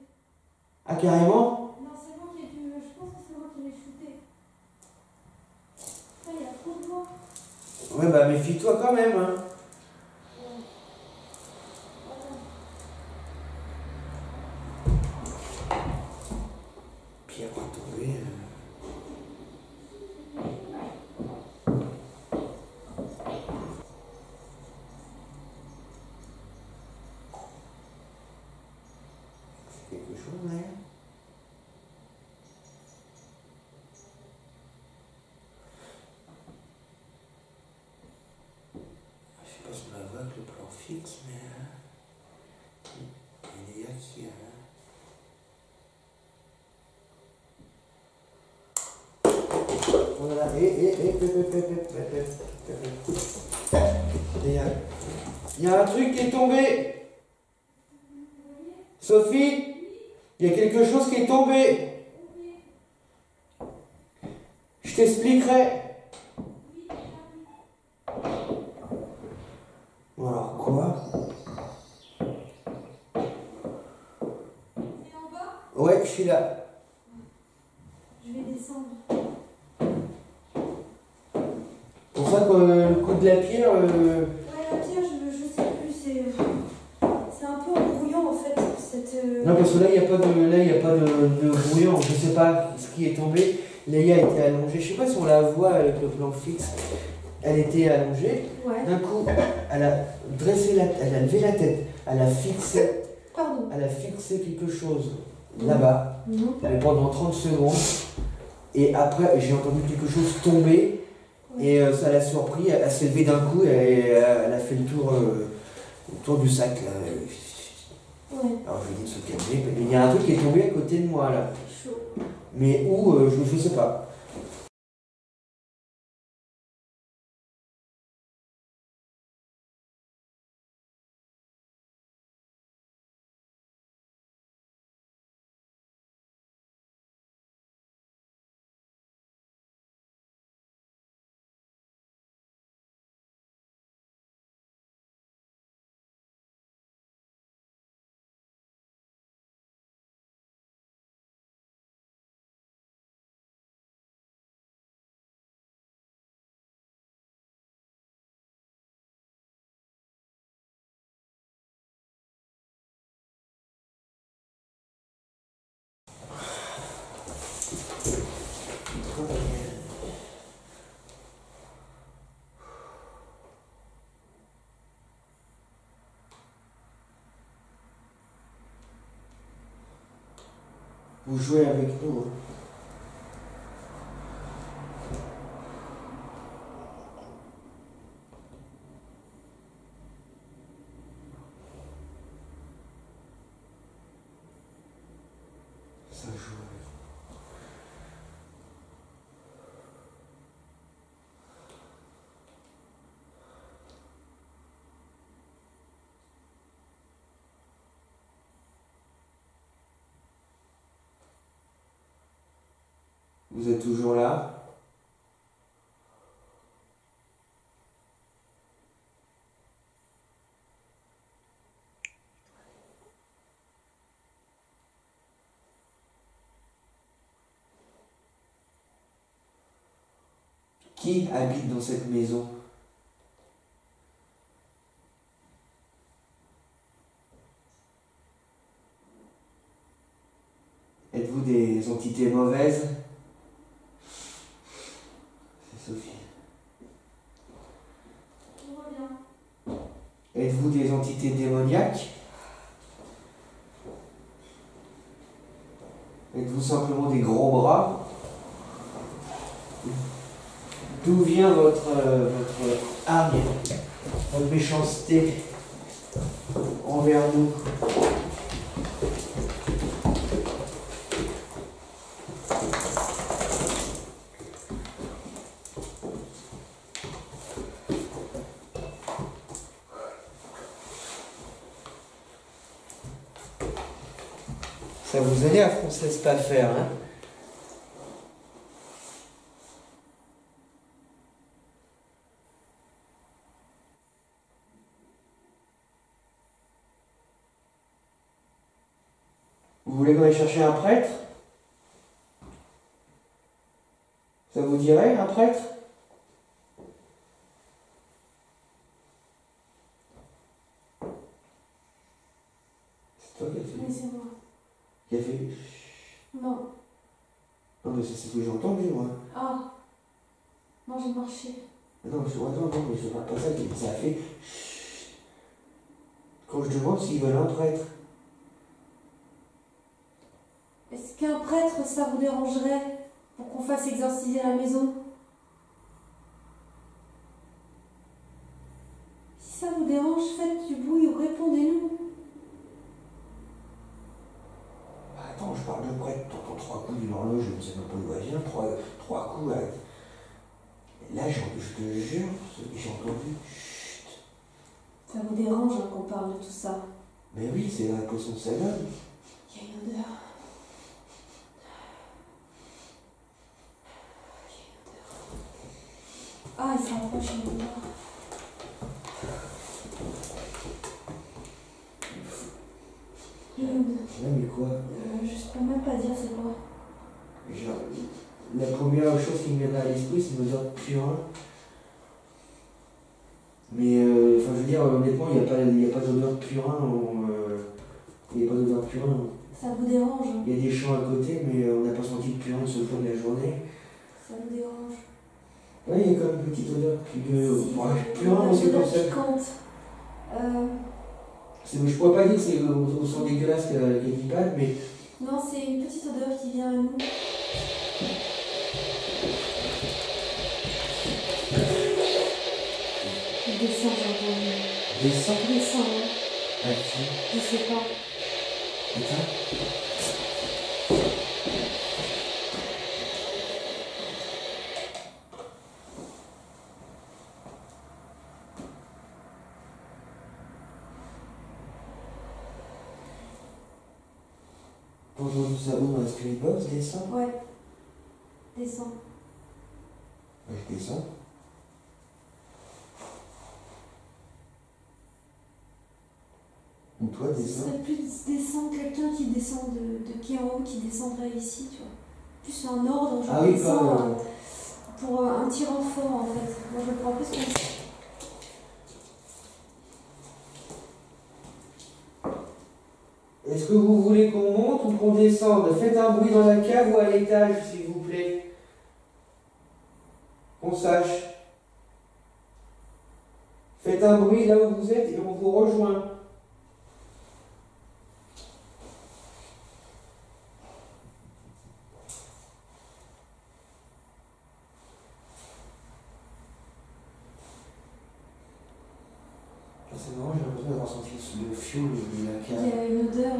Ah, carrément? Non, c'est moi qui ai dû. Je pense que c'est moi qui l'ai shooté. Ça, il y a trop de vent. Ouais, bah méfie-toi quand même, hein. Pierre est tombée. C'est quelque chose, là. Je sais pas si on la voit avec le plan fixe, mais il y a qui voilà, il y a un truc qui est tombé. Sophie, il y a quelque chose qui est tombé. Je t'expliquerai. Bon, alors quoi? C'est en bas? Ouais, je suis là. Je vais descendre. Pour ça que le coup de la pierre. Ouais, la pierre, je sais plus. C'est un peu embrouillant en fait. Non, parce que là, il n'y a pas de brouillon. Je sais pas ce qui est tombé. Léa était allongée. Je sais pas si on la voit avec le plan fixe. Elle était allongée. Ouais. D'un coup, elle a elle a levé la tête. Elle a fixé Pardon. Elle a fixé quelque chose là-bas, Non. mais pendant 30 secondes. Et après, j'ai entendu quelque chose tomber. Et ça l'a surpris. Elle s'est levée d'un coup et elle a fait le tour du sac. Là. Ouais. Alors je lui ai dit de se calmer. Mais il y a un truc qui est tombé à côté de moi là. Chaud. Mais où, je sais pas. Vous jouez avec nous. Hein. Ça joue avec nous. Vous êtes toujours là? Qui habite dans cette maison? Êtes-vous des entités mauvaises? C'est Sophie. Tout va bien. Êtes-vous des entités démoniaques? Êtes-vous simplement des gros bras? D'où vient votre hargne, votre méchanceté envers nous? Ça vous énerve qu'on ne se laisse pas faire, hein? Vous voulez qu'on aille chercher un prêtre? Ça vous dirait, un prêtre? C'est toi qui as fait? Oui, c'est moi. Qui a fait? Non. Non, mais c'est ce que j'ai entendu, moi. Ah. Non, j'ai marché. Non, mais je parle pas ça, ça a fait. Quand je demande s'ils veulent un prêtre. Est-ce qu'un prêtre, ça vous dérangerait pour qu'on fasse exorciser la maison? Si ça vous dérange, faites du bruit ou répondez-nous. Attends, je parle de prêtre, t'entends 3 coups d'une horloge, je ne sais même pas d'où elle vient, 3 coups. Et là, je te jure, j'ai entendu. Chut. Ça vous dérange hein, qu'on parle de tout ça? Mais oui, c'est l'impression que ça donne. Il y a une odeur. Ah, il se rapproche, il y a une odeur. Il y a une odeur. Ouais, mais quoi? Je peux même pas dire c'est quoi. Genre, la première chose qui me vient à l'esprit, c'est l'odeur de purin. Mais, enfin, je veux dire, honnêtement, il n'y a pas d'odeur de purin. Il n'y a pas d'odeur de purin. Ça vous dérange hein? Il y a des champs à côté, mais on n'a pas senti de purin ce jour de la journée. Ça vous dérange? Oui, il y a quand même une petite odeur de Si, ouais, purin, c'est comme ça. piquante. Je pourrais pas dire que c'est au son dégueulasse qu'elle dit pas, mais. Non, c'est une petite odeur qui vient à nous. Il descend, j'ai entendu. Descend. Il descend, hein. Ah, qui? Je sais pas. Putain. Bonjour, nous avons est-ce que les boss descend? Ouais. Descend. Ouais, je descends. Ou toi, Ce descends. serait plus descendre quelqu'un qui descend qui est en haut, qui descendrait ici, tu vois. Plus un ordre, je Ah oui, descends pas. pour un petit renfort en fait. Moi je le prends plus comme ça. Est-ce que vous voulez qu'on monte ou qu'on descende? Faites un bruit dans la cave ou à l'étage, s'il vous plaît. Qu'on sache. Faites un bruit là où vous êtes et on vous rejoint. C'est marrant, j'ai l'impression d'avoir senti le fioul de la Il cave. y a une odeur.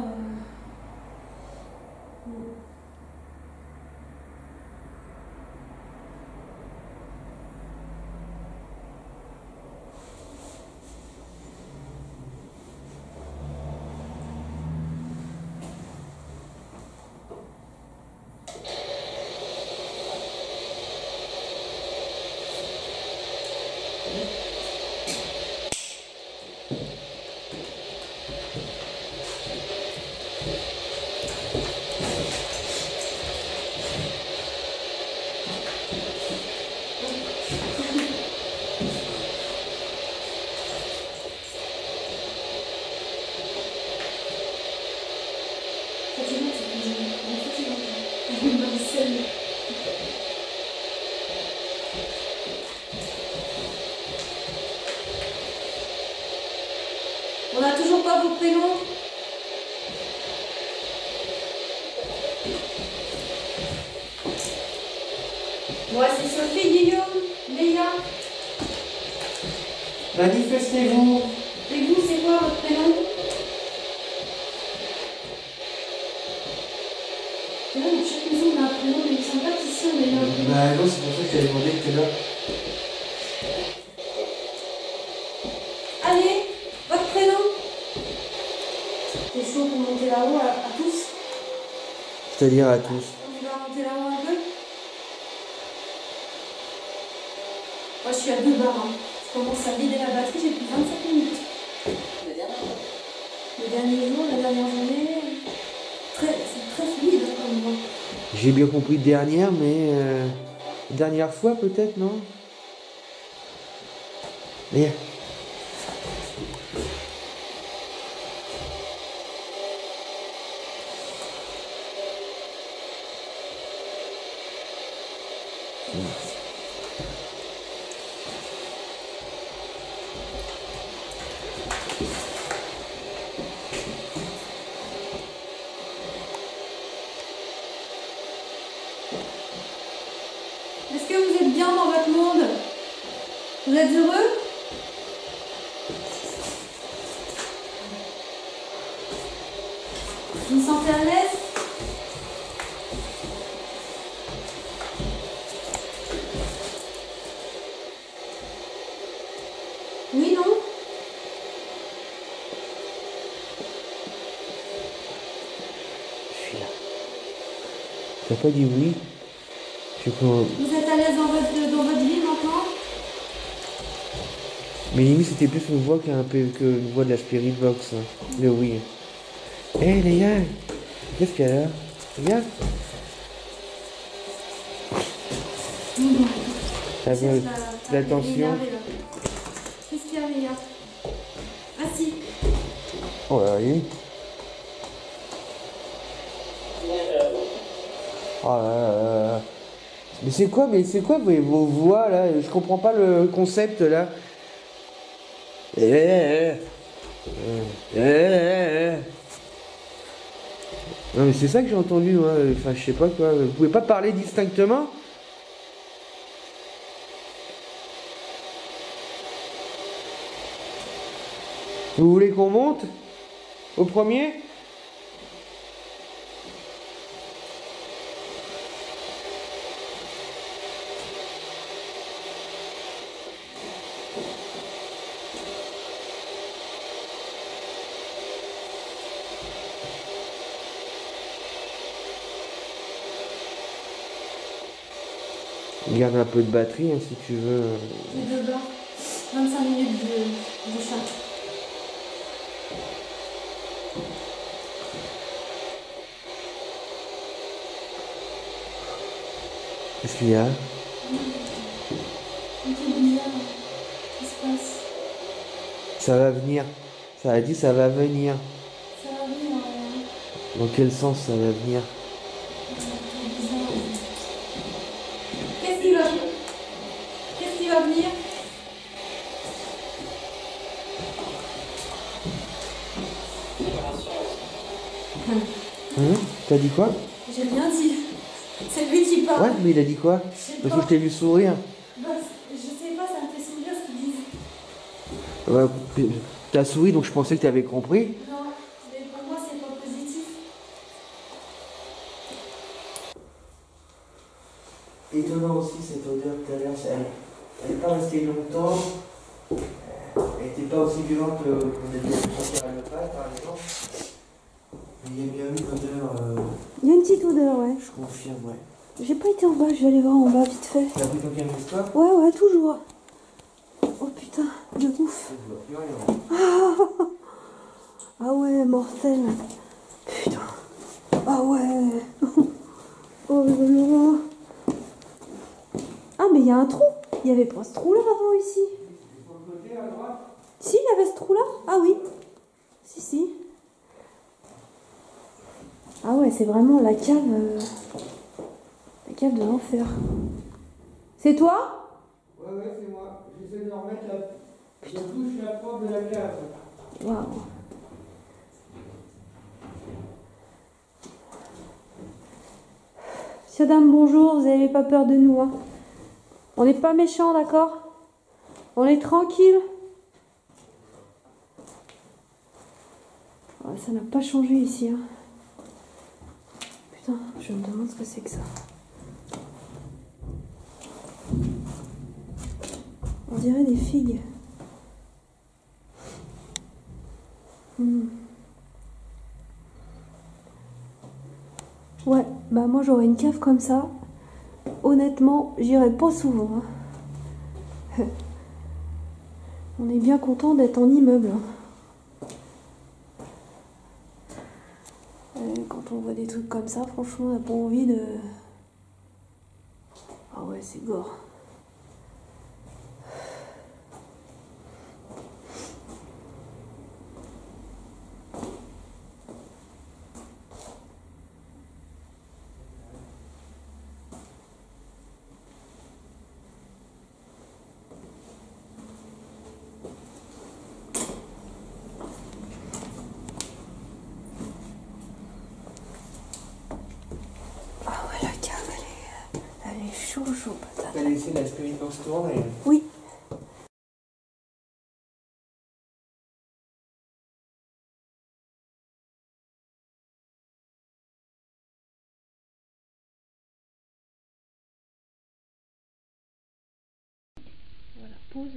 Fatigante, cette maison. Elle est fatigante. Elle est malsaine. On n'a toujours pas vos prénoms? Moi c'est Sophie, Guillaume, Léa. Manifestez-vous. Et vous, c'est quoi votre prénom? C'est vrai, dans chaque maison on a un prénom, mais il me semble pas qu'ici on ait un prénom. Bah non, c'est pour ça que je t'avais demandé tout à l'heure. Allez, votre prénom? T'es chaud pour monter là-haut à tous? C'est-à-dire à tous. On va monter là-haut un peu. Moi, je suis à 2 bars. Hein. Je commence à vider la batterie, j'ai plus de 25 minutes. Le dernier jour, la dernière journée, c'est très fluide comme moi. J'ai bien compris dernière, mais dernière fois peut-être, non? Viens. Est-ce que vous êtes bien dans votre monde? Vous êtes heureux? Vous vous sentez à l'aise? Oui, non? Je suis là. T'as pas dit oui? Je sais pas. Vous êtes à l'aise dans votre vie maintenant? Mais limite c'était plus une voix qu'une voix de la Spirit Box. Hein. Le oui. Hé les gars, qu'est-ce qu'il y a là? Regarde. T'avais l'attention. Qu'est-ce qu'il y a, les gars? Assis. Oh là, oui. Oh là là là. Mais c'est quoi vos voix là? Je comprends pas le concept là. Non mais c'est ça que j'ai entendu moi. Enfin je sais pas quoi. Vous pouvez pas parler distinctement? Vous voulez qu'on monte au premier? Garde un peu de batterie hein, si tu veux. J'ai 2 bars. 25 minutes de chat. Qu'est-ce qu'il y a? Un truc bizarre. Qu'est-ce qui se passe? Ça va venir. Ça a dit ça va venir. Ça va venir, hein. Dans quel sens ça va venir? C'est bizarre. Qu'est-ce qui va venir? T'as dit quoi? J'ai rien dit. C'est lui qui parle. Ouais, mais il a dit quoi? Je sais Parce pas. que je t'ai vu sourire. Bah, je sais pas, ça me fait sourire ce qu'ils disent. Ouais, t'as souri donc je pensais que t'avais compris. Non, mais pour moi, c'est pas positif. Étonnant aussi cette odeur tout à l'heure. Elle n'est pas restée longtemps. Elle n'était pas aussi violente qu'on a dû sentir à l'opale par exemple. Mais il y a bien eu une odeur. Il y a une petite odeur, ouais. Je confirme, ouais. J'ai pas été en bas, je vais aller voir en bas vite fait. T'as pris ton caméscope? Ouais, toujours. Oh putain, de ouf. Je vois plus rien. Ah ouais, mortel. Putain. Ah ouais. Oh là là. Ah mais il y a un trou. Il y avait pas ce trou là avant ici. Sur le côté à droite? Si, il y avait ce trou là. Ah oui. Si. Ah ouais, c'est vraiment la cave. La cave de l'enfer. C'est toi? Ouais, c'est moi. J'essaie de remettre je touche la porte de la cave. Waouh. Monsieur, dame, bonjour, vous n'avez pas peur de nous, hein? On n'est pas méchants, d'accord? On est tranquille. Ah, ça n'a pas changé ici, hein. Putain, je me demande ce que c'est que ça. On dirait des figues. Ouais, bah moi j'aurais une cave comme ça. Honnêtement, j'irais pas souvent, hein. On est bien content d'être en immeuble, hein. Quand on voit des trucs comme ça, franchement, on n'a pas envie de... Ah ouais, c'est gore. Ah ouais, la cave, elle est chaud patate. T'as laissé la spirit box tourner. Oui. Voilà, pause.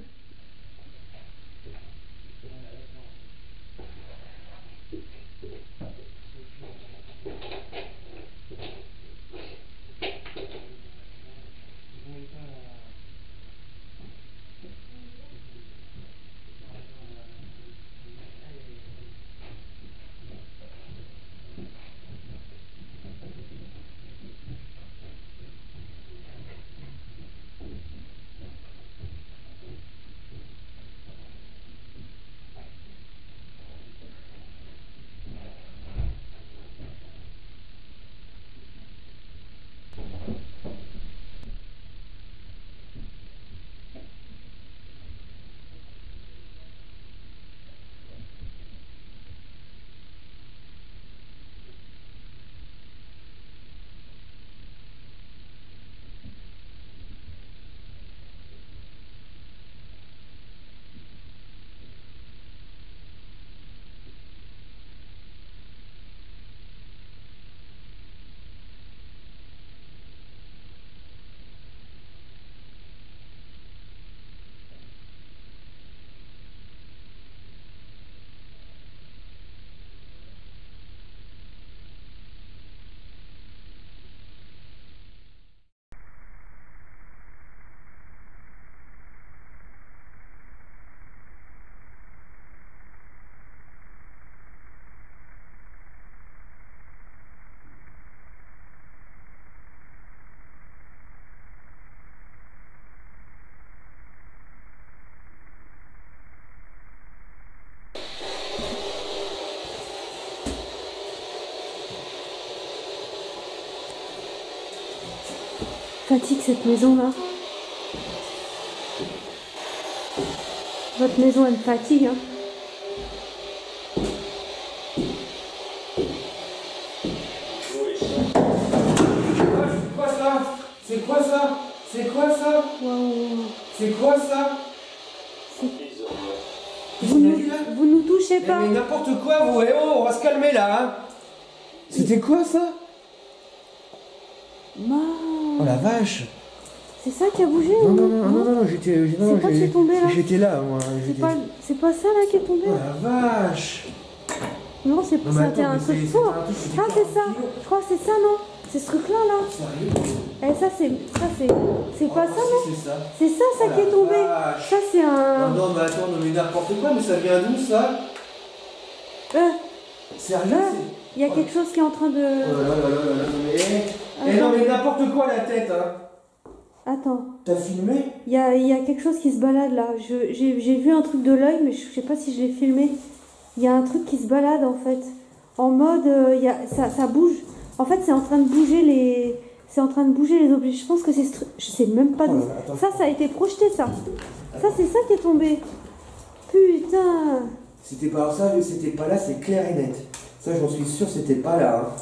Fatigue cette maison là. Votre maison elle me fatigue, hein. C'est quoi ça? C'est quoi ça? Waouh. C'est quoi ça? Vous nous touchez pas. Mais n'importe quoi, vous, eh oh, on va se calmer là, hein. C'était quoi ça? Oh la vache! C'est ça qui a bougé Non, ou non, non, non, non, j'étais. C'est quoi qui est tombé là? J'étais là, moi. C'est pas ça là qui est tombé? Oh la vache! Non, c'était Non, mais attends, un mais truc c'est fort. un truc, c'est Ah, c'est ça. 40 kilos. Je crois que c'est ça, non? C'est ce truc là là. Sérieux? Eh, ça c'est pas ça, non? C'est ça. C'est ça, Oh qui la est tombé. vache. Ça c'est un. Non, non, mais attends, non, mais n'importe quoi, mais ça vient d'où ça? Sérieux? Il y a quelque chose qui est en train de. Oh là là là là là, mais. Eh non, mais n'importe quoi la tête, hein! Attends. T'as filmé? Il y a quelque chose qui se balade là. J'ai vu un truc de l'œil, mais je sais pas si je l'ai filmé. Il y a un truc qui se balade en fait. En mode, ça bouge. En fait, c'est en train de bouger les. C'est en train de bouger les objets. Je pense que c'est ce truc. Je sais même pas d'où. Ça a été projeté, ça. Ça, c'est ça qui est tombé. Putain. C'était pas ça, c'était pas là, c'est clair et net. Ça, j'en suis sûr, c'était pas là, hein.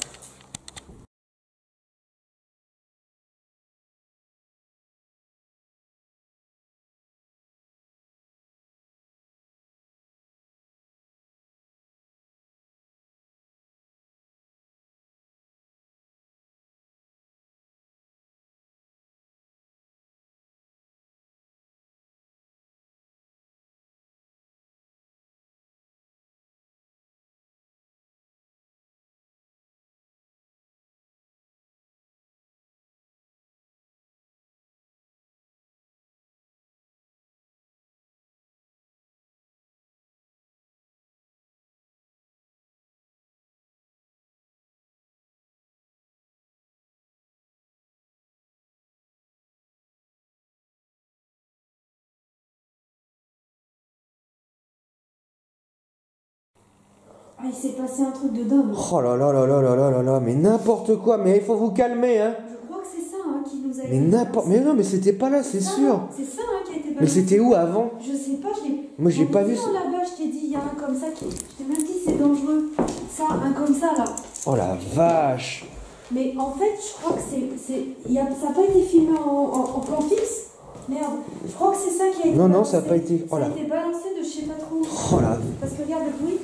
Ah, il s'est passé un truc de dingue. Oh là là là là là là là là, mais n'importe quoi, mais il faut vous calmer, hein. Je crois que c'est ça hein, qui nous a Mais été n'importe... balancé. Mais non, mais c'était pas là, c'est sûr. C'est ça hein, qui a été balancé. Mais c'était où avant? Je sais pas, je l'ai. Moi, j'ai pas vu ça. ça. Là-bas, je t'ai dit, il y a un comme ça qui. Je t'ai même dit, c'est dangereux. Ça, un comme ça là. Oh la vache. Mais en fait, je crois que ça n'a pas été filmé en plan fixe. Merde. Je crois que c'est ça qui a été Non, non, balancé. ça a pas été... Oh Ça là. a été balancé de je sais pas trop. Oh là. Parce que regarde le bruit.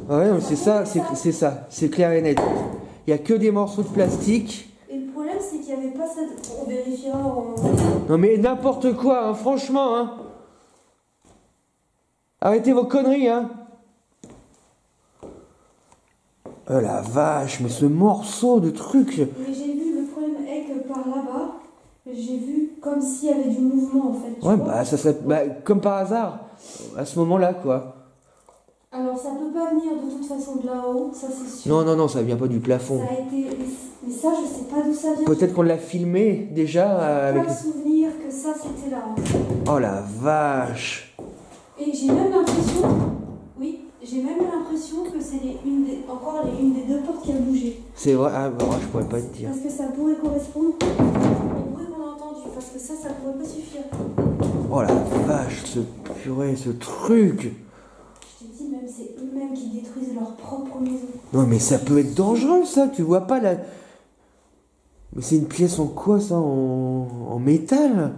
Ah ouais, non, c'est ça, c'est ça. C'est clair et net. Il y a que des morceaux de plastique. Et le problème, c'est qu'il n'y avait pas ça. On vérifiera en. Non mais n'importe quoi, hein, franchement, hein. Arrêtez vos conneries, hein. Oh la vache, mais ce morceau de truc. Mais j'ai vu, le problème est que par là-bas, j'ai vu comme s'il y avait du mouvement en fait. Tu Ouais, vois. bah ça serait comme par hasard, à ce moment-là, quoi. Alors ça peut pas venir de toute façon de là-haut, ça c'est sûr. Non, non, non, ça vient pas du plafond. Ça a été. Mais ça, je sais pas d'où ça vient. Peut-être qu'on l'a filmé déjà J'ai avec... pas le souvenir que ça c'était là. Oh la vache. Et j'ai même l'impression. Oui, j'ai même l'impression que c'est encore une des deux portes qui a bougé. C'est vrai, ah bah, je pourrais pas te dire. Parce que ça pourrait correspondre au bruit qu'on a entendu. Parce que ça pourrait pas suffire. Oh la vache, ce purée, ce truc. Je te dis, même c'est eux-mêmes qui détruisent leur propre maison. Non mais ça peut être dangereux ça, tu vois pas la... Mais c'est une pièce en quoi ça? En métal?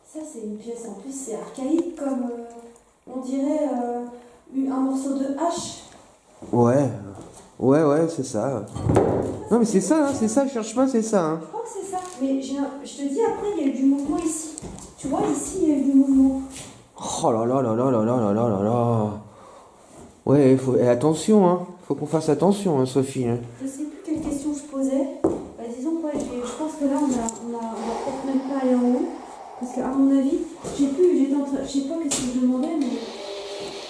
Ça, c'est une pièce en plus, c'est archaïque comme. On dirait un morceau de hache. Ouais, ouais, c'est ça. Non mais c'est ça, hein, c'est ça, cherche pas, c'est ça. Hein. Je crois que c'est ça. Mais je te dis, après, il y a eu du mouvement ici. Tu vois, ici, il y a eu du mouvement. Oh là là là là là là là là là là. Ouais, et attention, hein. Faut qu'on fasse attention, hein, Sophie. Hein. Je sais plus quelle question je posais. Bah, disons quoi, je pense que là, on va peut-être même pas aller en haut. Parce qu'à mon avis, je sais pas qu'est-ce que je demandais, mais.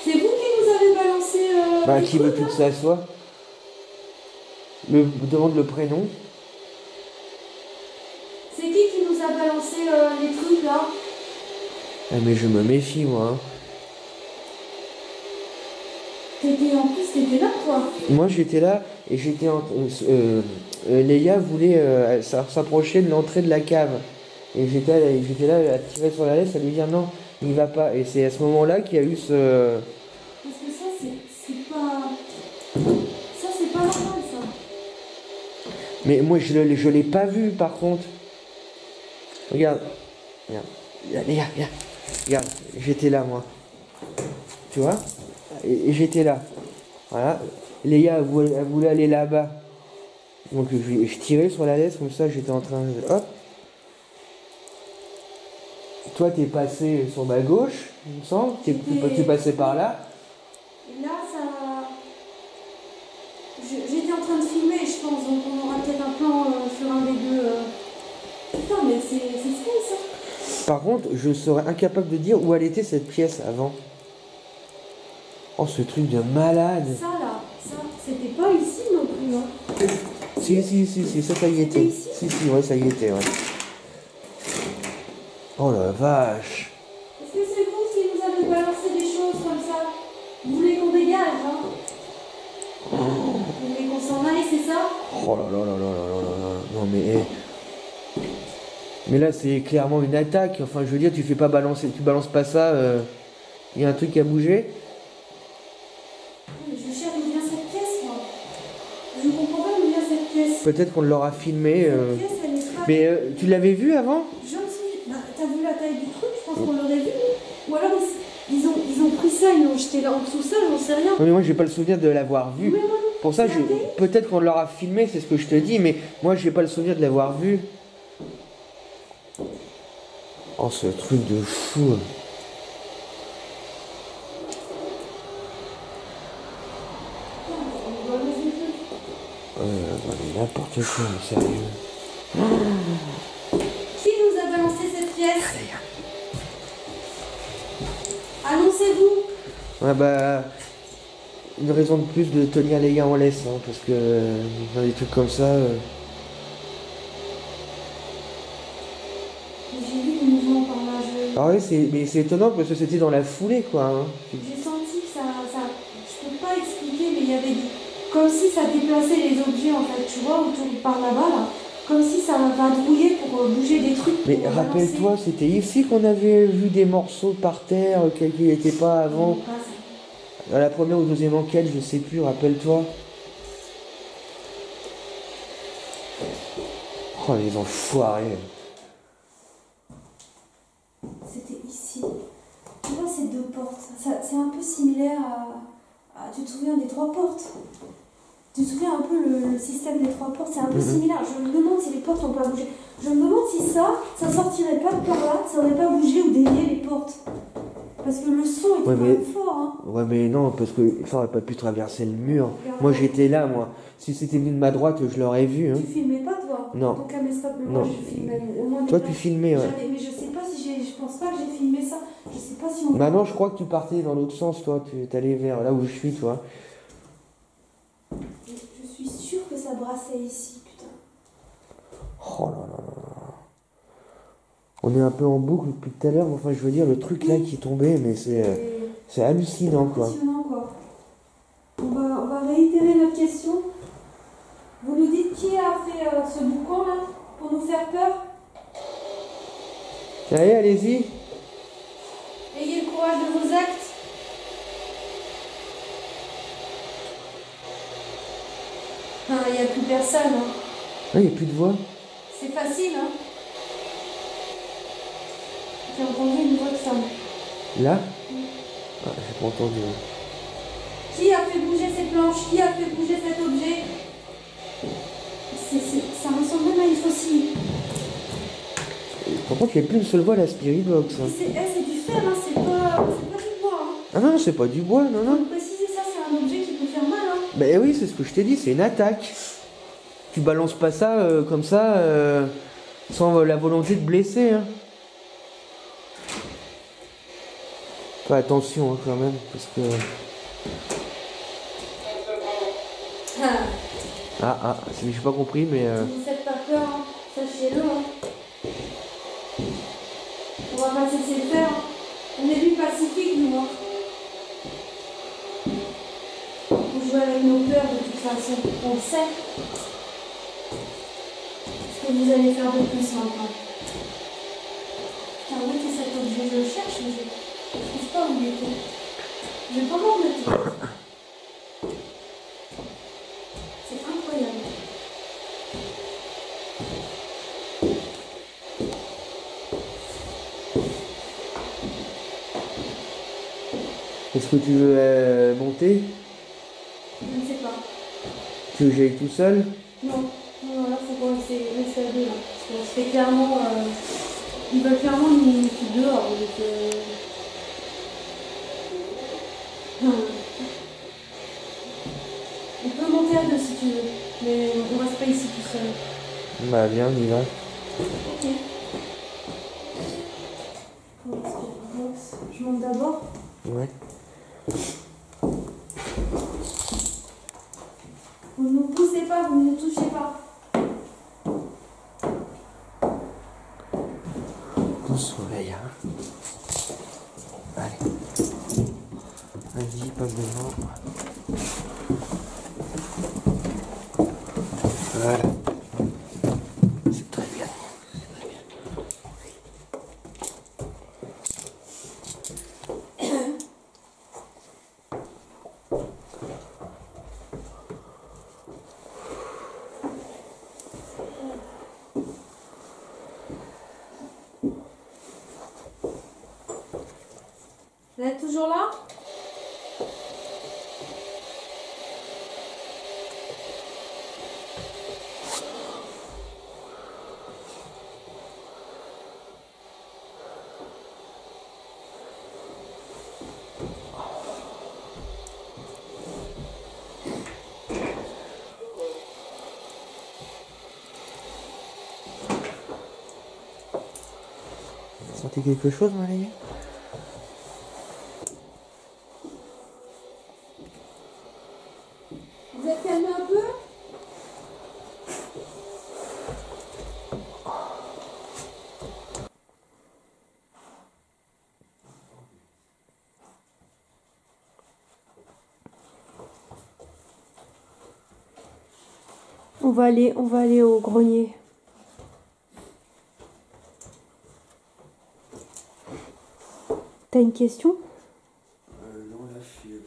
C'est vous qui nous avez balancé. Bah, les qui veut trucs, plus là que ça soit? Demande le prénom. C'est qui nous a balancé les trucs là? Ah mais je me méfie, moi. Hein. En plus, t'étais là, toi. Moi j'étais là et j'étais en... Léa voulait s'approcher de l'entrée de la cave. Et j'étais là à tirer sur la laisse, à lui dire non, il va pas. Et c'est à ce moment-là qu'il y a eu ce... Parce que ça, c'est pas. Ça, c'est pas normal, ça. Mais moi je l'ai pas vu par contre. Regarde. Léa, regarde, j'étais là moi. Tu vois? Et j'étais là. Voilà. Léa elle voulait aller là-bas. Donc je tirais sur la laisse comme ça, j'étais en train de... Hop. Toi t'es passé sur ma gauche, il me semble. T'es passé par là. Et là, ça. J'étais en train de filmer, je pense, donc on aura peut-être un plan sur un des deux. Putain, mais c'est fou, ça. Par contre, je serais incapable de dire où elle était cette pièce avant. Oh, ce truc de malade. Ça, là, ça, c'était pas ici non plus, hein. Si, ça y était. ici Si, ouais, ça y était, ouais. Oh la vache. Est-ce que c'est vous qui nous avez balancé des choses comme ça? Vous voulez qu'on dégage, hein? Vous voulez qu'on s'en aille, c'est ça? Oh là là là là là là là là. Non mais... Mais là, c'est clairement une attaque. Enfin, je veux dire, tu balances pas ça. Il y a un truc qui a bougé. Je cherche d'où vient cette pièce, moi. Je comprends pas d'où vient cette pièce. Peut-être qu'on l'aura filmé. Cette pièce, elle est pas... Mais tu l'avais vu avant? Je me suis... Bah, t'as vu la taille du truc? Je pense qu'on l'aurait vu. Ou alors, ils ont pris ça, ils l'ont jeté là en dessous ça, j'en sais rien. Non, mais moi, j'ai pas le souvenir de l'avoir vu. Mais moi, Pour ça, regardez. peut-être qu'on l'aura filmé, c'est ce que je te dis, mais moi, j'ai pas le souvenir de l'avoir vu. Oh, ce truc de fou. On doit lever le truc. Mais n'importe quoi, mais sérieux. Qui nous a balancé cette pièce? Annoncez-vous. Ouais, bah... Une raison de plus de tenir les gars en laisse, hein, parce que dans des trucs comme ça... J'ai vu le mouvement par là. Ah ouais, mais c'est étonnant parce que c'était dans la foulée, quoi. Hein. J'ai senti que ça... Je peux pas expliquer, mais comme si ça déplaçait les objets en fait, tu vois, autour par là-bas là. Comme si ça va grouiller pour bouger des trucs. Mais pour rappelle-toi, c'était ici qu'on avait vu des morceaux par terre qui n'étaient pas avant. balancer. Pas ça. À la première ou deuxième enquête, je sais plus, rappelle-toi. Oh, les enfoirés. C'était ici. Tu vois ces deux portes, c'est un peu similaire tu te souviens des trois portes? Tu te souviens un peu le système des trois portes? C'est un peu similaire. Je me demande si les portes n'ont pas bougé. Je me demande si ça sortirait pas de par là, ça n'aurait pas bougé ou dévié les portes. Parce que le son était Ouais, quand mais- même fort. Hein. Ouais, mais non, parce que ça aurait pas pu traverser le mur. Regarde. Moi, j'étais là, moi. Si c'était venu de ma droite, je l'aurais vu. Hein. Tu filmais pas toi? Non. Ton caméscope, mais Non. moi je filmais au moins des Toi, plages. tu filmais, ouais. Mais je sais pas si je pense pas que j'ai filmé ça. Je sais pas si on. Bah non, je crois que tu partais dans l'autre sens, toi. Tu allais vers là où je suis, toi. Je suis sûre que ça brassait ici, putain. Oh là là là là. On est un peu en boucle depuis tout à l'heure. Enfin, je veux dire, le truc là qui est tombé, mais c'est hallucinant, quoi. Impressionnant quoi. On va réitérer notre question. Vous nous dites qui a fait ce boucan là pour nous faire peur? Allez, allez-y. Ayez le courage de vos actes. Il n'y a plus personne. Hein. Ah, il n'y a plus de voix. C'est facile. Hein. J'ai entendu une voix de femme. Là Ah, j'ai pas entendu. Qui a fait bouger ces planches? Qui a fait bouger cet objet? Ça ressemble même à une faucille. Par contre, il n'y a plus une seule voix à la Spirit Box. Hein. C'est du fer, hein. C'est pas du bois. Hein. Ah non, c'est pas du bois, non, non. Faut préciser ça, c'est un objet qui peut faire mal. Hein. Ben oui, c'est ce que je t'ai dit, c'est une attaque. Tu balances pas ça comme ça, sans la volonté de blesser. Hein. Fais attention hein, quand même, parce que... j'ai pas compris, mais... Ne vous faites pas peur, hein. Sachez-le. Hein. On va pas se laisser faire. On est du Pacifique, nous. Hein. On joue avec nos peurs de toute façon. On le sait. Ce que vous allez faire de plus maintenant. Putain, où était cet objet? Je le cherche, mais je ne trouve pas où il était. Je vais pas m'en mettre. C'est incroyable. Est-ce que tu veux monter? Je ne sais pas. Tu veux que j'aille tout seul? Non, non, là, faut qu'on reste à deux, là. Parce que c'est clairement... ils veulent clairement nous foutre dehors, donc... On peut monter à deux si tu veux, mais on reste pas ici tout seul. Bah viens, on y va. Ok. Je monte d'abord. Ouais. Vous ne nous poussez pas, vous ne nous touchez pas. On se réveille, hein. Allez. Vas-y, pas devant. Voilà. C'est très bien. Vous êtes toujours là? Vous sentez quelque chose, Marie? Vous êtes calmé un peu? On va aller au grenier. T'as une question? Non, là, je suis...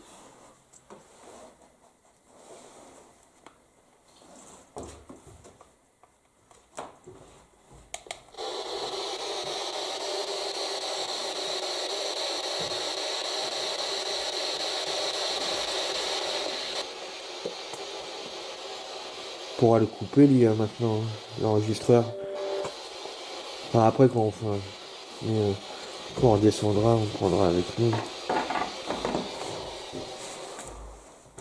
On pourra le couper, lui, maintenant, hein, l'enregistreur. Enfin, après, quand on redescendra, on prendra avec nous.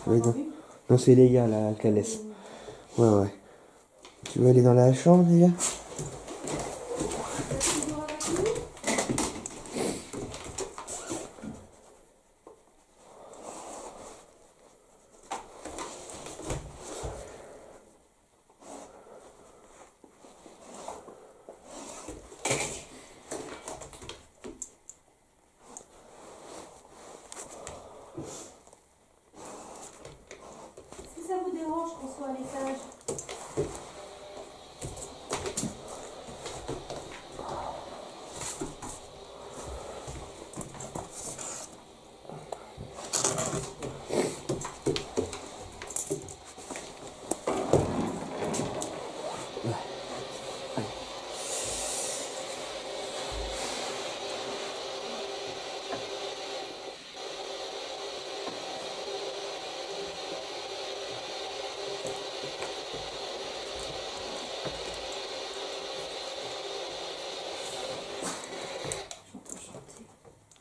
Oui, non, non c'est Léa, là, qui la laisse. Ouais, ouais. Tu veux aller dans la chambre, Léa? Si ça vous dérange qu'on soit à l'étage.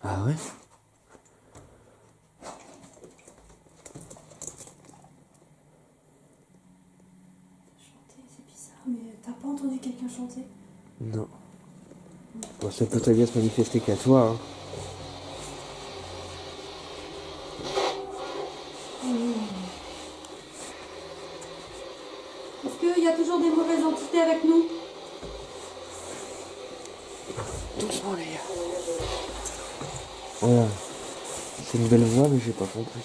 Ah ouais? Chanter, c'est bizarre, mais t'as pas entendu quelqu'un chanter? Non. Bon, ça peut très bien se manifester qu'à toi, hein. Est-ce qu'il y a toujours des mauvaises entités avec nous? Doucement, Léa. Voilà. C'est une belle voix, mais j'ai pas compris.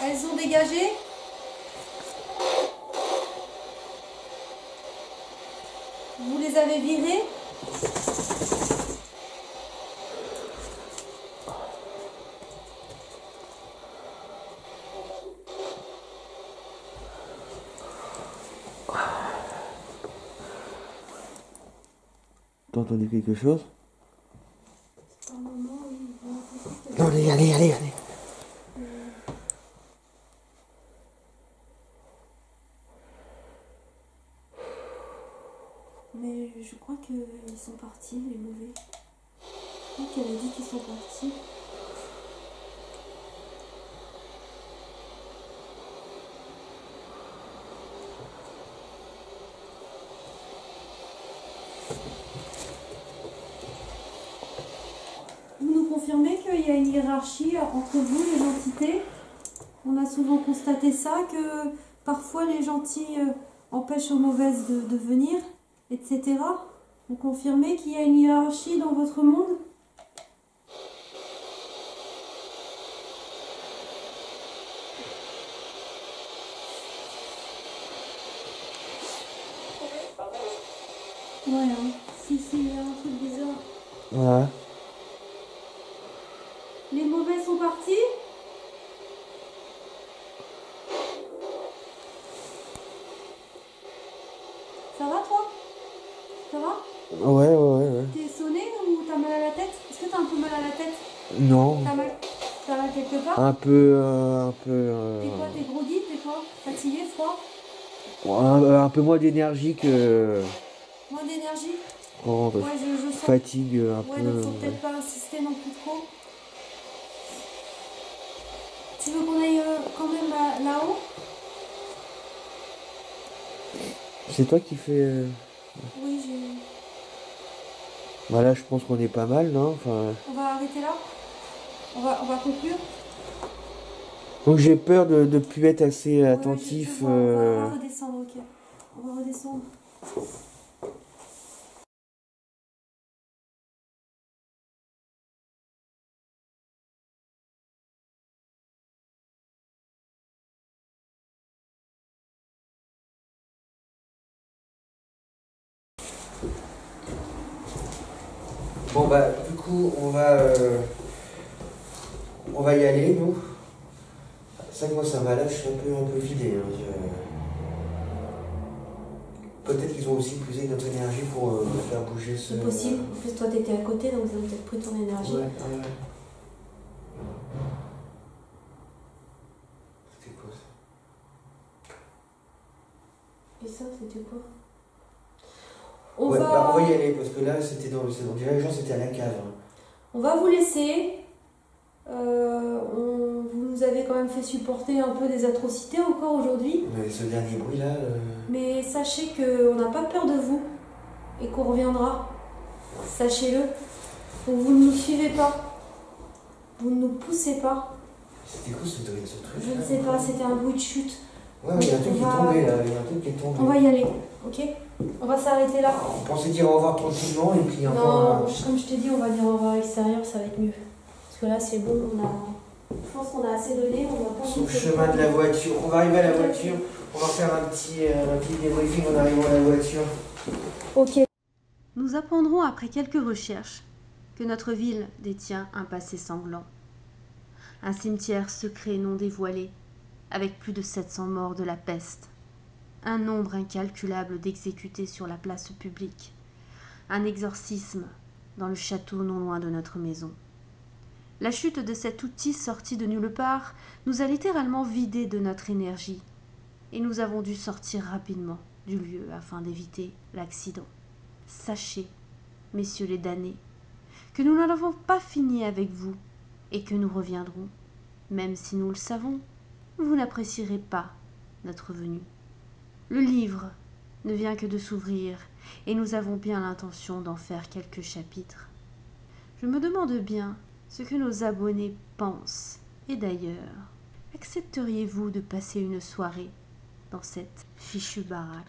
Elles ont dégagé? Vous les avez virées? T'as entendu quelque chose? Un moment, oui. Non, Léa, allez, allez, allez. Mais je crois qu'ils sont partis, les mauvais. Je crois qu'elle a dit qu'ils sont partis. Vous nous confirmez qu'il y a une hiérarchie entre vous, les entités? On a souvent constaté ça, que parfois les gentils empêchent aux mauvaises de venir, etc. Vous confirmez qu'il y a une hiérarchie dans votre monde? Ouais, hein. Si, il y a un truc bizarre. Ouais. Les mauvais sont partis? Ça va toi? Ça va? Ouais. T'es sonné ou t'as mal à la tête? Est-ce que t'as un peu mal à la tête? Non. T'as mal quelque part? Un peu. T'es quoi? T'es groggy? T'es quoi? Fatigué? Froid? Un peu moins d'énergie que. Moins d'énergie? Oh, Ouais, je sens. fatigue un Ouais, peu. donc faut peut-être pas insister non plus trop. Tu veux qu'on aille quand même là-haut? C'est toi qui fais. Oui, j'ai... Bah là, je pense qu'on est pas mal, non? Enfin. On va arrêter là? On va conclure? Donc j'ai peur de ne plus être assez Ouais, attentif. je vois. On va redescendre, ok. On va redescendre. Bon bah du coup on va y aller nous. Ça moi ça va là, je suis un peu vidé. Hein. Peut-être qu'ils ont aussi puisé notre énergie pour faire bouger ce. C'est possible. En plus, toi, t'étais à côté, donc ils ont peut-être pris ton énergie. Ouais. C'était quoi ça? Et ça, c'était quoi? On va y aller parce que là c'était dans le. On dirait les gens c'était à la cave. Hein. On va vous laisser. Vous nous avez quand même fait supporter un peu des atrocités encore aujourd'hui. Mais ce dernier bruit là. Mais sachez qu'on n'a pas peur de vous et qu'on reviendra. Sachez-le. Donc vous ne nous suivez pas. Vous ne nous poussez pas. C'était quoi ce truc? Je ne sais pas, c'était un bruit de chute. Ouais, il y a un truc qui est tombé là. Il y a un truc qui est tombé. On va y aller, ok? On va s'arrêter là. On pensait dire au revoir tranquillement et puis Non, comme je t'ai dit, on va dire au revoir à l'extérieur, ça va être mieux. Parce que là, c'est bon, je pense qu'on a assez donné. On va pas sur le chemin de la voiture. On va arriver à la voiture. On va faire un petit débriefing en arrivant à la voiture. Ok. Nous apprendrons après quelques recherches que notre ville détient un passé sanglant. Un cimetière secret non dévoilé, avec plus de 700 morts de la peste. Un nombre incalculable d'exécutés sur la place publique. Un exorcisme dans le château non loin de notre maison. La chute de cet outil sorti de nulle part nous a littéralement vidés de notre énergie, et nous avons dû sortir rapidement du lieu afin d'éviter l'accident. Sachez, messieurs les damnés, que nous n'en avons pas fini avec vous, et que nous reviendrons, même si nous le savons, vous n'apprécierez pas notre venue. Le livre ne vient que de s'ouvrir, et nous avons bien l'intention d'en faire quelques chapitres. Je me demande bien ce que nos abonnés pensent, et d'ailleurs, accepteriez-vous de passer une soirée dans cette fichue baraque?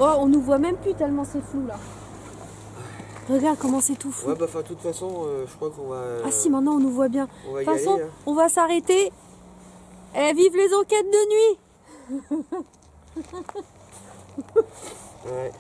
Oh, on nous voit même plus tellement c'est flou là. Regarde comment c'est tout flou. Ouais, bah, de toute façon, je crois qu'on va. Ah si, maintenant on nous voit bien. On va De toute y façon, aller, hein. on va s'arrêter. Eh, vive les enquêtes de nuit. Ouais.